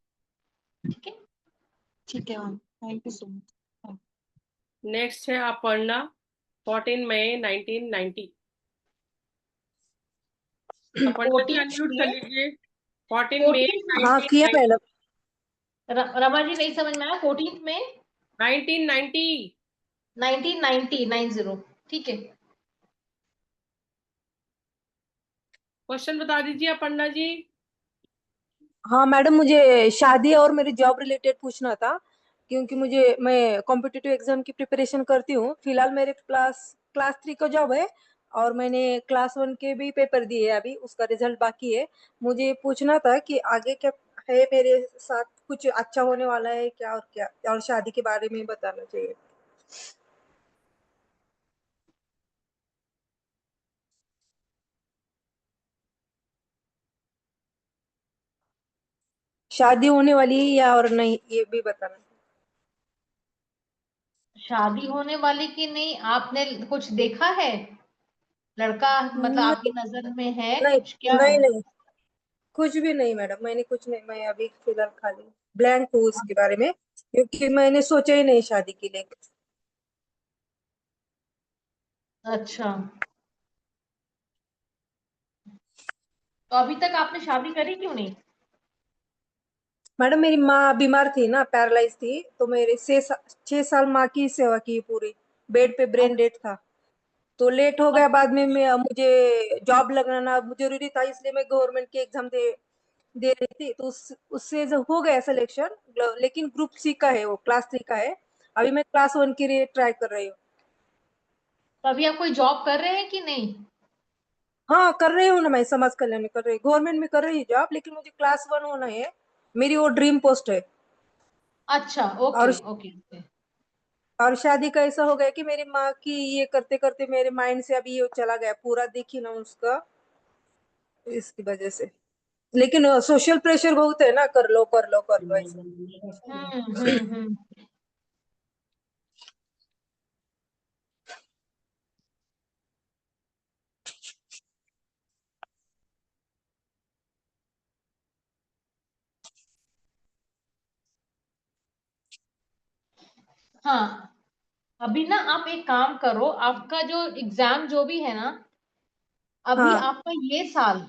ठीक है, ठीक है ma'am, thank you so much. Next है अपर्णा, 14 मई 1990। अपर्णा जी 14 अनम्यूट कर में, लीजिए। 14 मई 14 हाँ किया 1990। मैडम। रमा जी नहीं समझ में आया, 14 में 1990। 1990 ठीक है। क्वेश्चन बता दीजिए अपर्णा जी। हाँ मैडम, मुझे शादी और मेरे जॉब रिलेटेड पूछना था, क्योंकि मैं कॉम्पिटिटिव एग्जाम की प्रिपरेशन करती हूँ। फिलहाल मेरे क्लास 3 का जॉब है, और मैंने क्लास 1 के भी पेपर दिए, अभी उसका रिजल्ट बाकी है। मुझे पूछना था कि आगे क्या है, मेरे साथ कुछ अच्छा होने वाला है क्या, और शादी के बारे में बताना चाहिए। शादी होने वाली है या और नहीं, ये भी बताना। शादी होने वाली की नहीं, आपने कुछ देखा है लड़का, मतलब आपकी नहीं नजर में है नहीं कुछ, क्या है? नहीं नहीं, कुछ भी नहीं मैडम, मैंने कुछ नहीं, मैं अभी फिलहाल खाली ब्लैंक हूँ उसके बारे में, क्योंकि मैंने सोचा ही नहीं शादी के लिए। अच्छा, तो अभी तक आपने शादी करी क्यों नहीं? मैडम मेरी माँ बीमार थी ना, पैरालाइज थी, तो मेरे 6 साल माँ की सेवा की पूरी, बेड पे ब्रेन डेड था, तो लेट हो गया। बाद में मुझे जॉब लगाना जरूरी था, इसलिए मैं गवर्नमेंट की एग्जाम दे रही थी, तो उससे जो हो गया सिलेक्शन, लेकिन ग्रुप सी का है, वो क्लास 3 का है। अभी मैं क्लास 1 के लिए ट्राई कर रही हूँ। तो अभी आप कोई जॉब कर रहे हैं कि नहीं? हाँ कर रही हूँ ना, मैं समाज कल्याण में कर रही, गवर्नमेंट में कर रही जॉब, लेकिन मुझे क्लास 1 होना है, मेरी वो ड्रीम पोस्ट है। अच्छा, और ओके ओके ओके। और शादी का ऐसा हो गया कि मेरी माँ की ये करते करते मेरे माइंड से अभी ये चला गया पूरा, देखी ना उसका, इसकी वजह से। लेकिन सोशल प्रेशर बहुत है ना, कर लो कर लो कर लो ऐसा। हम्म। हाँ, अभी ना आप एक काम करो, आपका जो एग्जाम जो भी है ना, अभी हाँ आपका ये साल,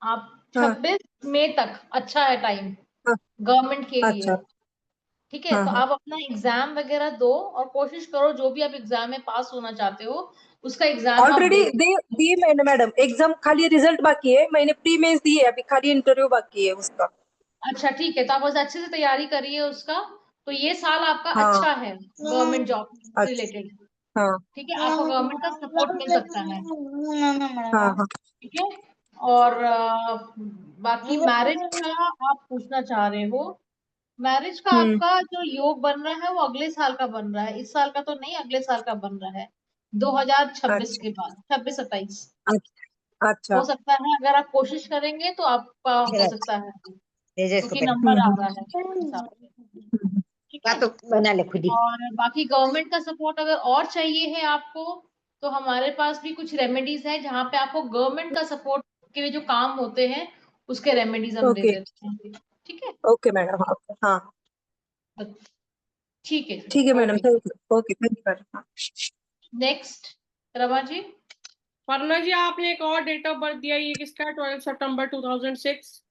आप हाँ 26 मई तक अच्छा है टाइम हाँ। गवर्नमेंट के लिए। अच्छा। ठीक है, हाँ तो हाँ। आप अपना एग्जाम वगैरह दो और कोशिश करो जो भी आप एग्जाम में पास होना चाहते हो उसका एग्जाम आप ऑलरेडी दे दो। दी मैंने मैडम एग्जाम, खाली रिजल्ट बाकी है, मैंने प्री मेंस दी है, अभी खाली इंटरव्यू बाकी है उसका। अच्छा ठीक है, तो आप बस अच्छे से तैयारी करिए उसका। तो ये साल आपका हाँ। अच्छा है गवर्नमेंट जॉब अच्छा। रिलेटेड। हाँ ठीक है, आपको गवर्नमेंट का सपोर्ट मिल सकता है। हाँ हाँ। ठीक है, और बाकी मैरिज का आप पूछना चाह रहे हो, मैरिज का हम्म। आपका जो योग बन रहा है वो अगले साल का बन रहा है, इस साल का तो नहीं, अगले साल का बन रहा है, 2026 अच्छा के बाद, 26-27। अच्छा। अच्छा। हो सकता है अगर आप कोशिश करेंगे तो आपका हो सकता है, क्योंकि नंबर आ रहा है उस हिसाब से। ठीक है, बना ले खुद ही। और बाकी गवर्नमेंट का सपोर्ट अगर और चाहिए है आपको, तो हमारे पास भी कुछ रेमेडीज है जहाँ पे आपको गवर्नमेंट का सपोर्ट के लिए जो काम होते हैं उसके रेमेडीज हम दे ओके देते हैं। ठीक है, ओके मैडम। हाँ ठीक है, ठीक है madam, okay. Thank you. Okay thank you madam. Next, Rama ji. Parna ji आपने एक और डेट ऑफ बर्थ दिया, ये किसका है? 12 सितंबर 2006।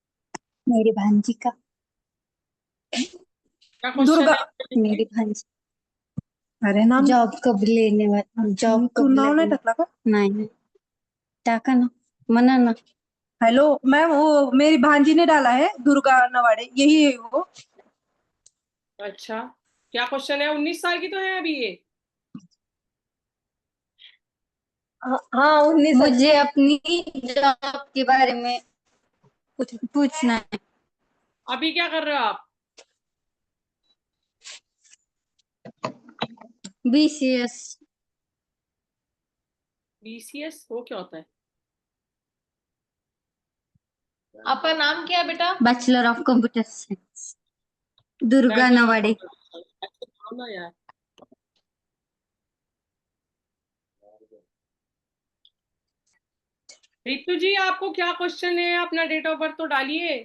मेरी भांजी का। क्या क्वेश्चन दुर्गा। है? मेरी भांजी अरे नाम जॉब कब लेने वाली, जॉब तू कब नाव नाही लगेगी? टाकला का? नाही नाही टाका ना, म्हणा ना। हेलो मैम, वो मेरी भांजी ने डाला है, दुर्गा नवाड़े, यही है वो। अच्छा, क्या क्वेश्चन है? 19 साल की तो है अभी ये। हाँ 19 साल मुझे अपनी जॉब के बारे में कुछ पूछना है। अभी क्या कर रहे हो आप? BCS BCS वो क्या होता है? आपका नाम क्या है बेटा? Bachelor of computer science Durga Bachelor of नवाड़े। Computer Science। ऐसे करो ना यार। रितु जी आपको क्या क्वेश्चन है? अपना डेट ऑफ बर्थ तो डालिए।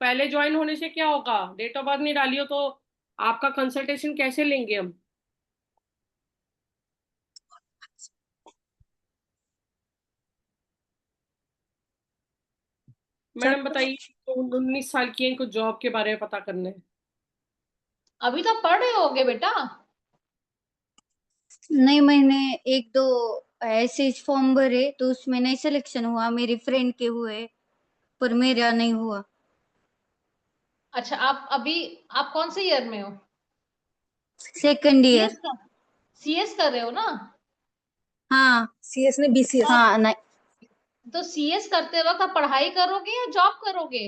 पहले ज्वाइन होने से क्या होगा? डेट ऑफ बर्थ नहीं डाली हो तो आपका कंसल्टेशन कैसे लेंगे हम? मैडम बताइए, तो 19 साल की है, इनको जॉब के बारे में पता करना है। अभी तो पढ़ रहे होगे बेटा। नहीं, मैंने एक दो ऐसे फॉर्म भरे तो उसमें नहीं सिलेक्शन हुआ, मेरी फ्रेंड के हुए पर मेरा नहीं हुआ। अच्छा आप कौन से ईयर में हो? Second year. सीएस कर रहे हो ना? हाँ CS ने BCS। हाँ नहीं, तो सीएस करते वक्त आप पढ़ाई करोगे या जॉब करोगे?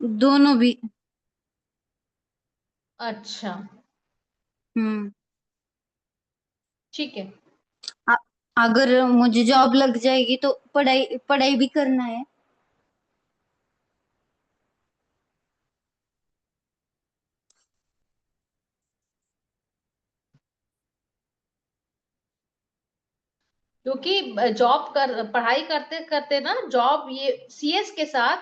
दोनों भी। अच्छा हम्म। ठीक है। अगर मुझे जॉब लग जाएगी तो पढ़ाई पढ़ाई भी करना है। क्योंकि जॉब पढ़ाई करते करते ना जॉब, ये सीएस के साथ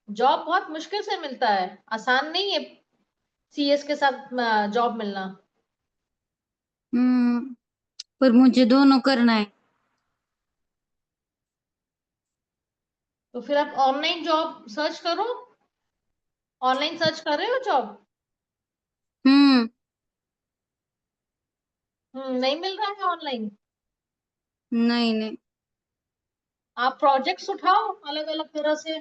जॉब बहुत मुश्किल से मिलता है, आसान नहीं है सीएस के साथ जॉब मिलना। पर मुझे दोनों करना है। तो फिर आप ऑनलाइन जॉब सर्च करो। ऑनलाइन सर्च कर रहे हो जॉब? हम्म। नहीं मिल रहा है ऑनलाइन। नहीं नहीं। आप प्रोजेक्ट्स उठाओ अलग अलग तरह से,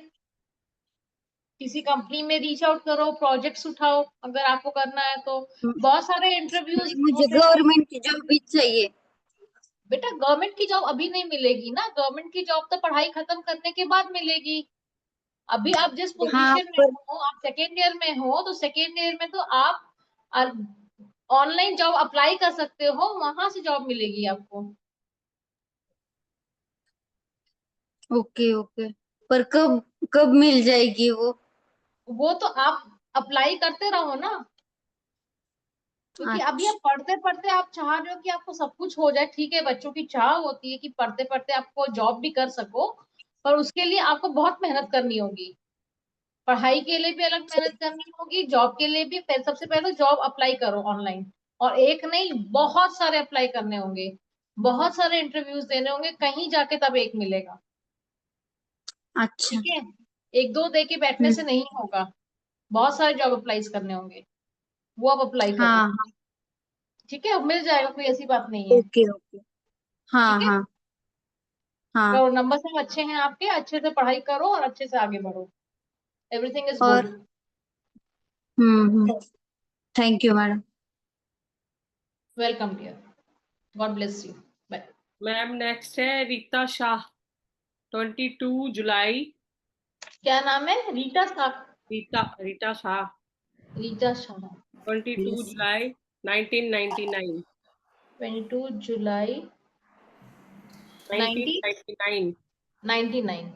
किसी कंपनी में रीच आउट करो, प्रोजेक्ट्स उठाओ अगर आपको करना है तो। बहुत सारे इंटरव्यूज मुझे होते हैं। गवर्नमेंट की जॉब भी चाहिए। बेटा गवर्नमेंट की जॉब अभी नहीं मिलेगी ना, गवर्नमेंट की जॉब तो पढ़ाई खत्म करने के बाद मिलेगी। अभी आप जिस हाँ पोजीशन में पर हो, आप सेकेंड ईयर में हो, तो सेकेंड ईयर में तो आप ऑनलाइन जॉब अप्लाई कर सकते हो, वहां से जॉब मिलेगी आपको। Okay okay. पर कब कब मिल जाएगी वो तो आप अप्लाई करते रहो ना, क्योंकि अभी आप अच्छा पढ़ते पढ़ते आप चाह रहे हो कि आपको सब कुछ हो जाए। ठीक है, बच्चों की चाह होती है कि पढ़ते पढ़ते आपको जॉब भी कर सको, पर उसके लिए आपको बहुत मेहनत करनी होगी। पढ़ाई के लिए भी अलग मेहनत करनी होगी, जॉब के लिए भी। सबसे पहले जॉब अप्लाई करो ऑनलाइन, और एक नहीं बहुत सारे अप्लाई करने होंगे, बहुत सारे इंटरव्यूज देने होंगे, कहीं जाके तब एक मिलेगा। अच्छा। ठीक है, एक दो दे के बैठने से नहीं होगा, बहुत सारे जॉब अप्लाई करने होंगे, वो आप अप्लाई करो। हाँ हाँ। ठीक है, मिल जाएगा, कोई ऐसी बात नहीं है। Okay okay. हाँ ठीक है, हाँ हाँ। तो नंबर सब अच्छे हैं आपके, अच्छे से पढ़ाई करो और अच्छे से आगे बढ़ो। एवरीथिंग इज और good. Thank you madam. Welcome dear, god bless you, bye. Ma'am next है रीता शाह, 22 जुलाई। क्या नाम है? रीटा शाह? रीता शाह, रीटा शाह। 22 जुलाई 1999। 22 जुलाई 1999। 1999।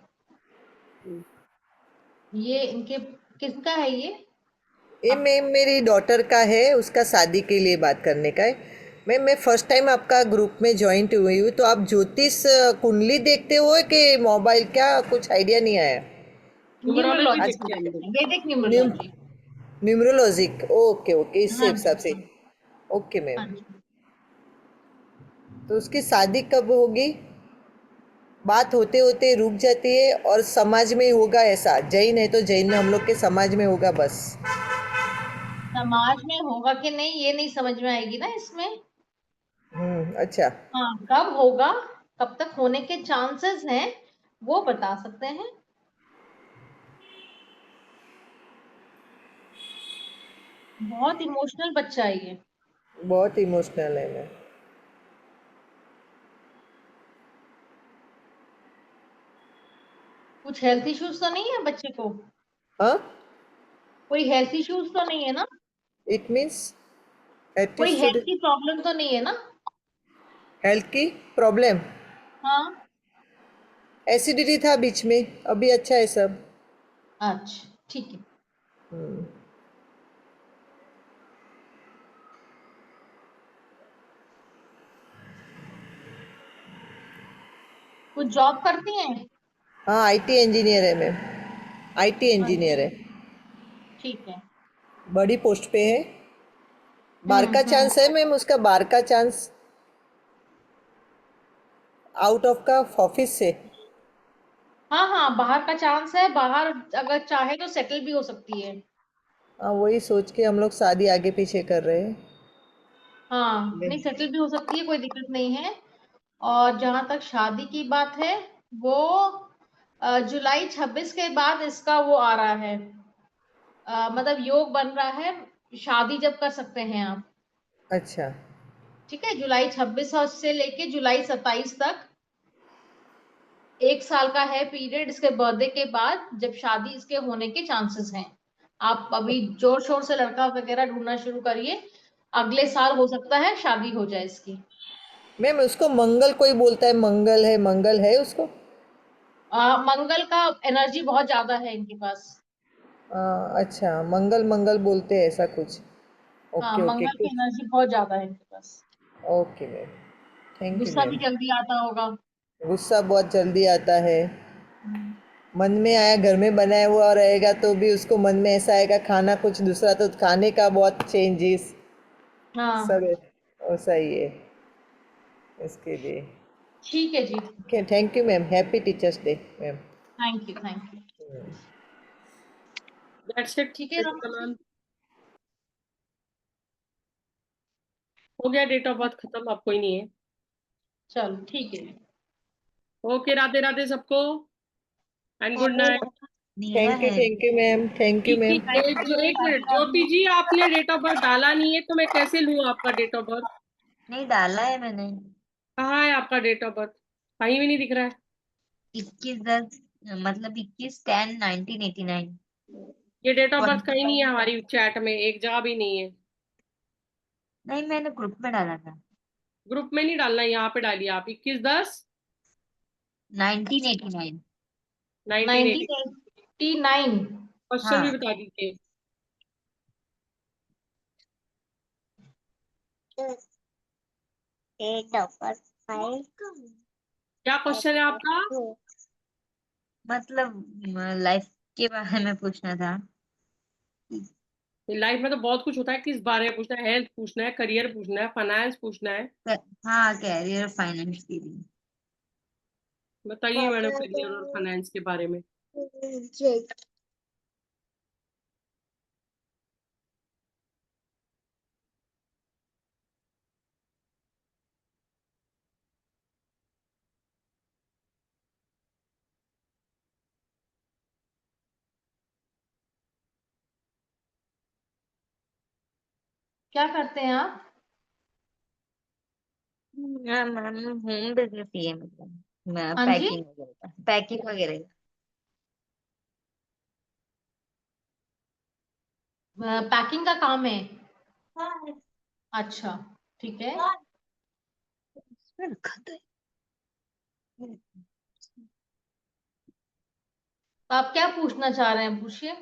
ये इनके किसका है ये? ये मैम मेरी डॉटर का है, उसका शादी के लिए बात करने का है। मैम मैं फर्स्ट टाइम आपका ग्रुप में ज्वाइंट हुई हूँ, तो आप ज्योतिष कुंडली देखते हो कि मोबाइल, क्या कुछ आइडिया नहीं आया। न्यूमरोलॉजी देखते हैं हम लोग। वैदिक न्यूमरोलॉजी। न्यूमरोलॉजिक, ओके ओके, इससे हाँ हिसाब से। जी, ओके हाँ मैम, जी। तो उसकी शादी कब होगी? बात होते होते रुक जाती है, और समाज में होगा ऐसा, जैन है तो जैन में हम लोग के समाज में होगा बस। समाज में होगा कि नहीं ये नहीं समझ में आएगी ना इसमें। अच्छा। हाँ, कब होगा, कब तक होने के चांसेस हैं, वो बता सकते हैं। बहुत इमोशनल बच्चा है ये। बहुत इमोशनल है मैम। कुछ हेल्थ इश्यूज तो नहीं है बच्चे को? हाँ, कोई हेल्थ इश्यूज तो नहीं है ना? इट मीन्स कोई एटीट्यूड, हेल्थ की प्रॉब्लम तो नहीं है ना? हेल्थ की प्रॉब्लम, हाँ। एसिडिटी था बीच में, अभी अच्छा है सब। अच्छा, ठीक है। हम्म। कुछ जॉब करती हैं? हाँ, आईटी इंजीनियर है मैम, आईटी इंजीनियर है, ठीक है। बड़ी पोस्ट पे है। बार का चांस है मैम उसका, बार का चांस आउट ऑफ का ऑफिस से। हाँ हाँ, बाहर का चांस है, बाहर अगर चाहे तो सेटल भी हो सकती है। हाँ, वही सोच के हम लोग शादी आगे पीछे कर रहे हैं। हाँ, नहीं सेटल भी हो सकती है, कोई दिक्कत नहीं है। और जहां तक शादी की बात है, वो जुलाई 26 के बाद इसका वो आ रहा है, मतलब योग बन रहा है, शादी जब कर सकते हैं आप। अच्छा, ठीक है, जुलाई 26 से लेके जुलाई 27 तक 1 साल का है पीरियड, इसके बर्थडे के बाद जब शादी इसके होने के चांसेस हैं। आप अभी जोर शोर से लड़का वगैरह ढूंढना शुरू करिए, अगले साल हो सकता है शादी हो जाए इसकी। मैम उसको मंगल कोई बोलता है, मंगल है उसको। मंगल का एनर्जी बहुत ज्यादा है इनके पास। अच्छा, मंगल मंगल बोलते हैं ऐसा कुछ। हाँ, ओके ओके, मंगल की एनर्जी बहुत ज्यादा है इनके पास। ओके मैम, थैंक यू गुस्सा भी मैम। जल्दी आता होगा। गुस्सा बहुत जल्दी आता है, मन में आया घर में बनाया हुआ रहेगा तो भी उसको मन में ऐसा आएगा खाना कुछ दूसरा, तो खाने का बहुत चेंजेस हाँ, सब ऐसा ही है इसके लिए। ठीक है जी। Okay, thank you ma'am, happy teachers day ma'am. Thank you, thank you. That's it. ठीक है मैम हो गया, डेट ऑफ बर्थ खत्म, अब कोई नहीं है। चलो ठीक है। ओके, राधे राधे सबको, and good night. Thank you ma'am, thank you ma'am. जो एक मिनट, ज्योति जी आपने डेट ऑफ बर्थ डाला नहीं है तो मैं कैसे लूँ आपका डेट ऑफ बर्थ? नहीं डाला है मैंने। कहाँ है आपका डेट ऑफ बर्थ? कहीं भी नहीं दिख रहा है। 21/10 मतलब 21/10/1989। ये डेट ऑफ बर्थ कहीं नहीं है हमारी चैट में, एक जगह भी नहीं है। नहीं, मैंने ग्रुप में डाला था। ग्रुप में नहीं डालना, यहाँ पे डालिए आप 21/10 1989। 1980। 1989। क्वेश्चन भी हाँ। बता दीजिए। क्या क्वेश्चन है आपका? मतलब लाइफ के बारे में पूछना था। लाइफ में तो बहुत कुछ होता है, किस बारे में पूछना है? हेल्थ पूछना है, करियर पूछना है, फाइनेंस पूछना है? हाँ, कैरियर फाइनेंस के लिए। बताइए मैडम, करियर और फाइनेंस के बारे में। क्या करते हैं आप? मैम होम बिजनेस ही है, मतलब हाँ जी, पैकिंग वगैरह का। पैकिंग का काम है। हाँ। अच्छा, ठीक है। इसमें रखा था। तो आप क्या पूछना चाह रहे हैं, पूछिए।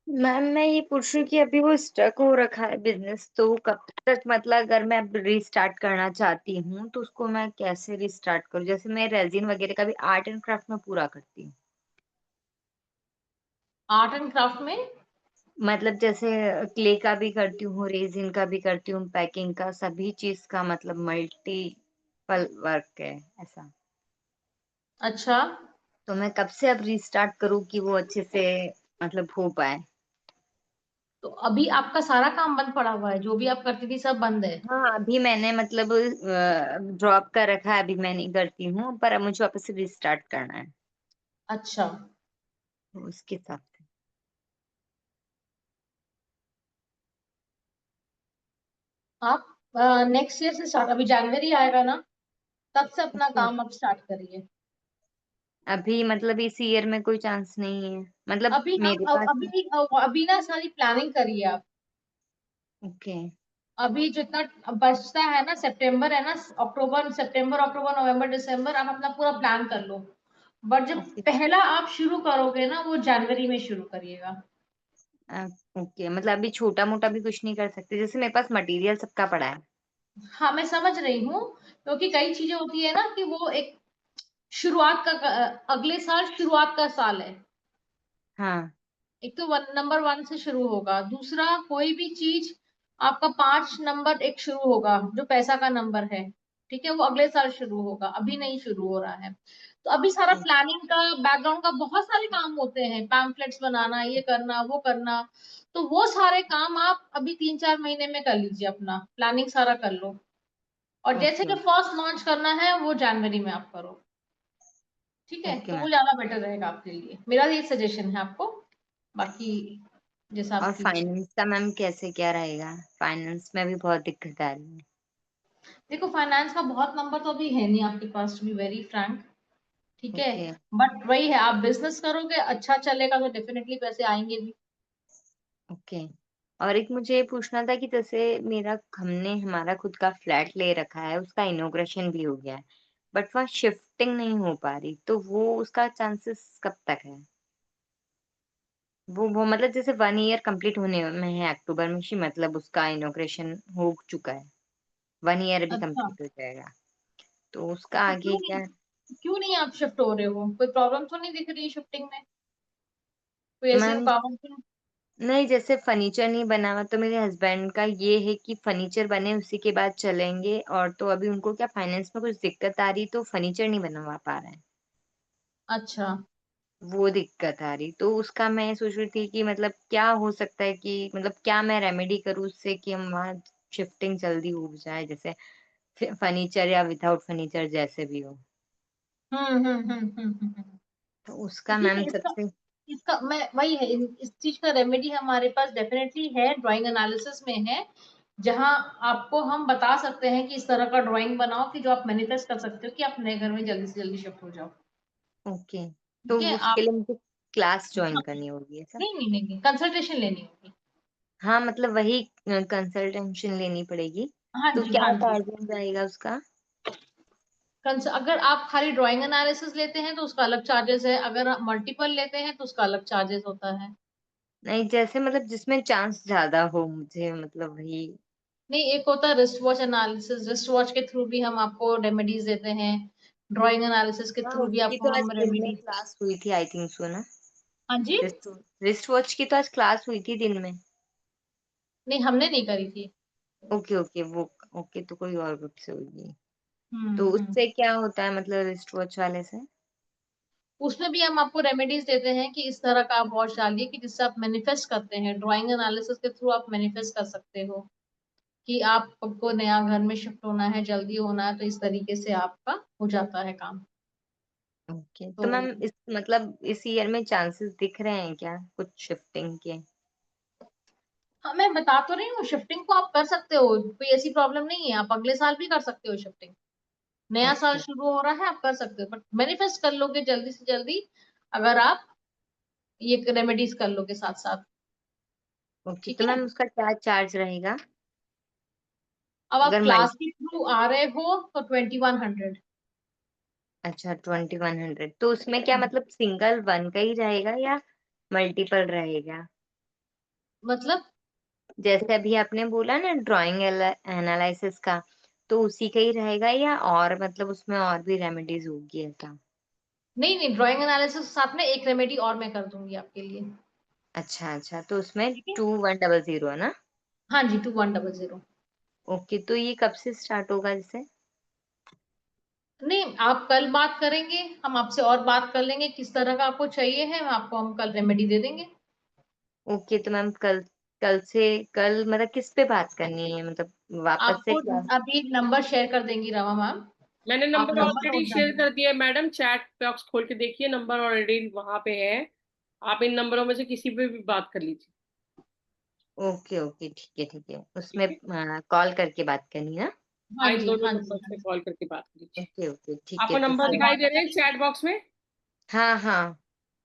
मैम मैं ये पूछ रही हूँ कि अभी वो स्टक हो रखा है बिजनेस, तो कब तक, मतलब अगर मैं रीस्टार्ट करना चाहती हूँ तो उसको मैं कैसे रीस्टार्ट करूँ? जैसे मैं रेजिन वगैरह का भी आर्ट एंड क्राफ्ट में पूरा करती हूँ। आर्ट एंड क्राफ्ट में? मतलब जैसे क्ले का भी करती हूँ, रेजिन का भी करती हूँ, पैकिंग का, सभी चीज का, मतलब मल्टीपल वर्क है ऐसा। अच्छा, तो मैं कब से अब रीस्टार्ट करूँ कि वो अच्छे से मतलब हो पाए? तो अभी आपका सारा काम बंद पड़ा हुआ है, जो भी आप करती थी सब बंद है? हाँ, अभी मैंने मतलब ड्रॉप कर रखा है, अभी मैं नहीं करती हूँ, पर अब मुझे वापस से रिस्टार्ट करना है। अच्छा, तो उसके साथ आप नेक्स्ट ईयर से स्टार्ट, अभी जनवरी आएगा ना, तब से अपना अच्छा, काम अब स्टार्ट करिए। अभी मतलब इस ईयर में कोई चांस नहीं है, मतलब अभी मेरे आप पास। अभी ना सारी प्लानिंग करिए आप। ओके। अभी जितना बचता है ना, सितंबर है ना, सितंबर अक्टूबर नवंबर दिसंबर, आप अपना पूरा प्लान कर लो। बट जब पहला आप शुरू करोगे ना, वो जनवरी में शुरू करिएगा। ओके, मतलब अभी छोटा मोटा भी कुछ नहीं कर सकते, जैसे मेरे पास मटेरियल सबका पड़ा है। हाँ, मैं समझ रही हूँ, क्योंकि कई चीजें होती है ना कि वो एक शुरुआत का, अगले साल शुरुआत का साल है। हाँ। एक तो नंबर 1 से शुरू होगा। दूसरा, कोई भी चीज आपका 5 नंबर एक शुरू होगा, जो पैसा का नंबर है, ठीक है, वो अगले साल शुरू होगा, अभी नहीं शुरू हो रहा है। तो अभी सारा प्लानिंग का, बैकग्राउंड का बहुत सारे काम होते हैं, पैम्फलेट्स बनाना, ये करना, वो करना। तो वो सारे काम आप अभी 3-4 महीने में कर लीजिए, अपना प्लानिंग सारा कर लो। और जैसे कि ओके फर्स्ट लॉन्च करना है, वो जनवरी में आप करो, ठीक है। ओके तो वो मैम। ज्यादा बेटर रहेगा आपके लिए, मेरा ये सजेशन है आपको। बाकी जैसा और आपकी इच्छा। फाइनेंस का मैम कैसे क्या रहेगा? फाइनेंस में भी बहुत दिक्कत आ रही है। देखो, फाइनेंस का बहुत नंबर तो अभी है नहीं आपके पास, टू बी वेरी फ्रैंक, ठीक है। ओके बट वही है, आप बिजनेस करोगे, अच्छा चलेगा तो डेफिनेटली पैसे आएंगे भी। ओके। और एक मुझे ये पूछना था कि जैसे हमने हमारा खुद का फ्लैट ले रखा है, उसका इनॉग्रेशन भी हो गया है, बट वहाँ शिफ्टिंग नहीं हो पा रही, तो वो उसका चांसेस कब तक है? वो मतलब जैसे 1 ईयर कंप्लीट होने में है अक्टूबर में ही, मतलब उसका इनॉग्रेशन हो चुका है, 1 ईयर अभी अच्छा, कंप्लीट हो जाएगा, तो उसका तो आगे क्या? क्यों नहीं आप शिफ्ट हो रहे हो? कोई प्रॉब्लम तो नहीं दिख रही शिफ्टिंग में? कोई ऐसी मैम रुकावट तो नहीं? नहीं, जैसे फर्नीचर नहीं बना हुआ, तो मेरे हस्बैंड का ये है कि फर्नीचर बने उसी के बाद चलेंगे, और तो अभी उनको क्या फाइनेंस में कुछ दिक्कत आ रही, तो फर्नीचर नहीं बनवा पा रहे हैं, अच्छा, वो दिक्कत आ रही। तो उसका मैं सोच रही थी कि मतलब क्या हो सकता है, कि मतलब क्या मैं रेमेडी करूँ उससे कि हम वहाँ शिफ्टिंग जल्दी हो जाए, जैसे फर्नीचर या विदाउट फर्नीचर जैसे भी हो। हम्म। तो तो उसका ठीक मैम है, इसका सबसे इसका मैं वही है, इस चीज का रेमेडी हमारे पास डेफिनेटली है, ड्राइंग एनालिसिस में है, जहां आपको हम बता सकते हैं कि इस तरह का ड्राइंग बनाओ कि जो आप मैनिफेस्ट कर सकते हो कि आप नए घर में जल्दी से जल्दी शिफ्ट हो जाओ। ओके। तो ठीक है उसके आप। लिए मुझे क्लास ज्वाइन हाँ, करनी होगी ऐसा? नहीं, कंसल्टेशन लेनी होगी। हाँ, मतलब वही कंसल्टेशन लेनी पड़ेगी। हाँ तो जी, क्या हाँ जी। चार्जेस जाएगा उसका? अगर आप खाली ड्राइंग एनालिसिस लेते हैं तो उसका अलग चार्जेस है, अगर आप मल्टीपल लेते हैं तो उसका अलग चार्जेस होता है। नहीं, जैसे मतलब जिसमें चांस ज्यादा हो मुझे, मतलब वही। नहीं, एक होता है wrist watch analysis, wrist watch के थ्रू भी हम आपको रेमेडीज देते हैं, ड्राइंग एनालिसिस के हाँ, थ्रू भी उसकी आपको तो आज हम दिन में रेमेडी। क्लास हुई थी, आई थिंक सो ना। हाँ जी। रिस्ट रिस्ट वॉच की तो आज क्लास हुई थी दिन में। नहीं, हमने नहीं करी थी। ओके ओके, वो ओके, तो कोई और ग्रुप से होगी। हम्म तो हम्म उससे क्या होता है, मतलब रिस्ट वॉच वाले से? उसमें भी हम आपको रेमेडीज देते हैं कि इस तरह का आप वॉच डालिए कि जिससे आप मैनिफेस्ट करते हैं, ड्राइंग एनालिसिस के थ्रू आप मैनिफेस्ट कर सकते हो कि आपको नया घर में शिफ्ट होना है, जल्दी होना है, तो इस तरीके से आपका हो जाता है काम। ओके, तो मैम तो इस मतलब इस ईयर में चांसेस दिख रहे हैं क्या कुछ शिफ्टिंग के? हाँ, मैं बता तो रही हूँ, शिफ्टिंग को आप कर सकते हो, कोई ऐसी प्रॉब्लम नहीं है, आप अगले साल भी कर सकते हो शिफ्टिंग। नया साल ओके शुरू हो रहा है, आप कर सकते हो, बट मैनिफेस्ट कर लोगे जल्दी से जल्दी, अगर आप ये रेमेडीज कर लोगे साथ साथ। ओके, ठीक तो है। मैम उसका क्या चार्ज रहेगा? अब आप अगर क्लास के थ्रू आ रहे हो तो 2100। अच्छा, 2100, तो उसमें क्या मतलब सिंगल वन का ही रहेगा या मल्टीपल रहेगा? मतलब जैसे अभी आपने बोला ना ड्राइंग एनालिसिस का, तो उसी का ही रहेगा या और मतलब उसमें और भी रेमेडीज होगी ऐसा? नहीं, ड्राइंग एनालिसिस साथ में एक रेमेडी और मैं कर दूंगी आपके लिए। अच्छा अच्छा, तो उसमें ठीक है। 2100 है ना? हाँ जी, 2100। ओके, तो ये कब से स्टार्ट होगा जैसे? नहीं, आप कल बात करेंगे, हम आपसे और बात कर लेंगे किस तरह का आपको चाहिए है, हम कल रेमेडी दे देंगे। ओके, तो मैम कल कल से कल मतलब किस पे बात करनी है, मतलब वापस से आपको क्लास? अभी नंबर शेयर कर देंगी रमा मैम। मैंने आप number number already note share डाल। कर दिया है मैडम, चैट बॉक्स खोल के देखिए, नंबर ऑलरेडी वहां पे है। आप इन नंबरों में से किसी पे भी बात कर लीजिए। ओके ओके, ठीक है ठीक है, ठीक उसमें है। कॉल करके बात करनी है ना? हाँ इन जी, दोनों हाँ जी, नंबर हाँ पे जी। कॉल करके बात कीजिए। ओके ओके, ठीक है, आपको तो नंबर कल फिर दिखाई बात दे रहे हैं करेंगे। चैट बॉक्स में? हाँ हाँ।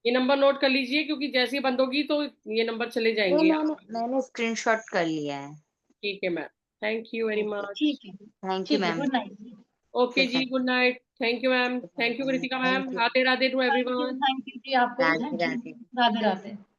ये नंबर नोट कर लीजिए, क्योंकि जैसे ही बंद होगी तो ये नंबर चले नहीं, जाएंगे। मैंने स्क्रीनशॉट कर लिया है। ठीक है ma'am. Thank you very much. ठीक है, थैंक यू ठीक है, मैम। Good night. ओके जी, good night. Thank you ma'am, thank you Kritika ma'am, Radhe Radhe to everyone. Thank you जी आपको, राधे राधे। राधे राधे।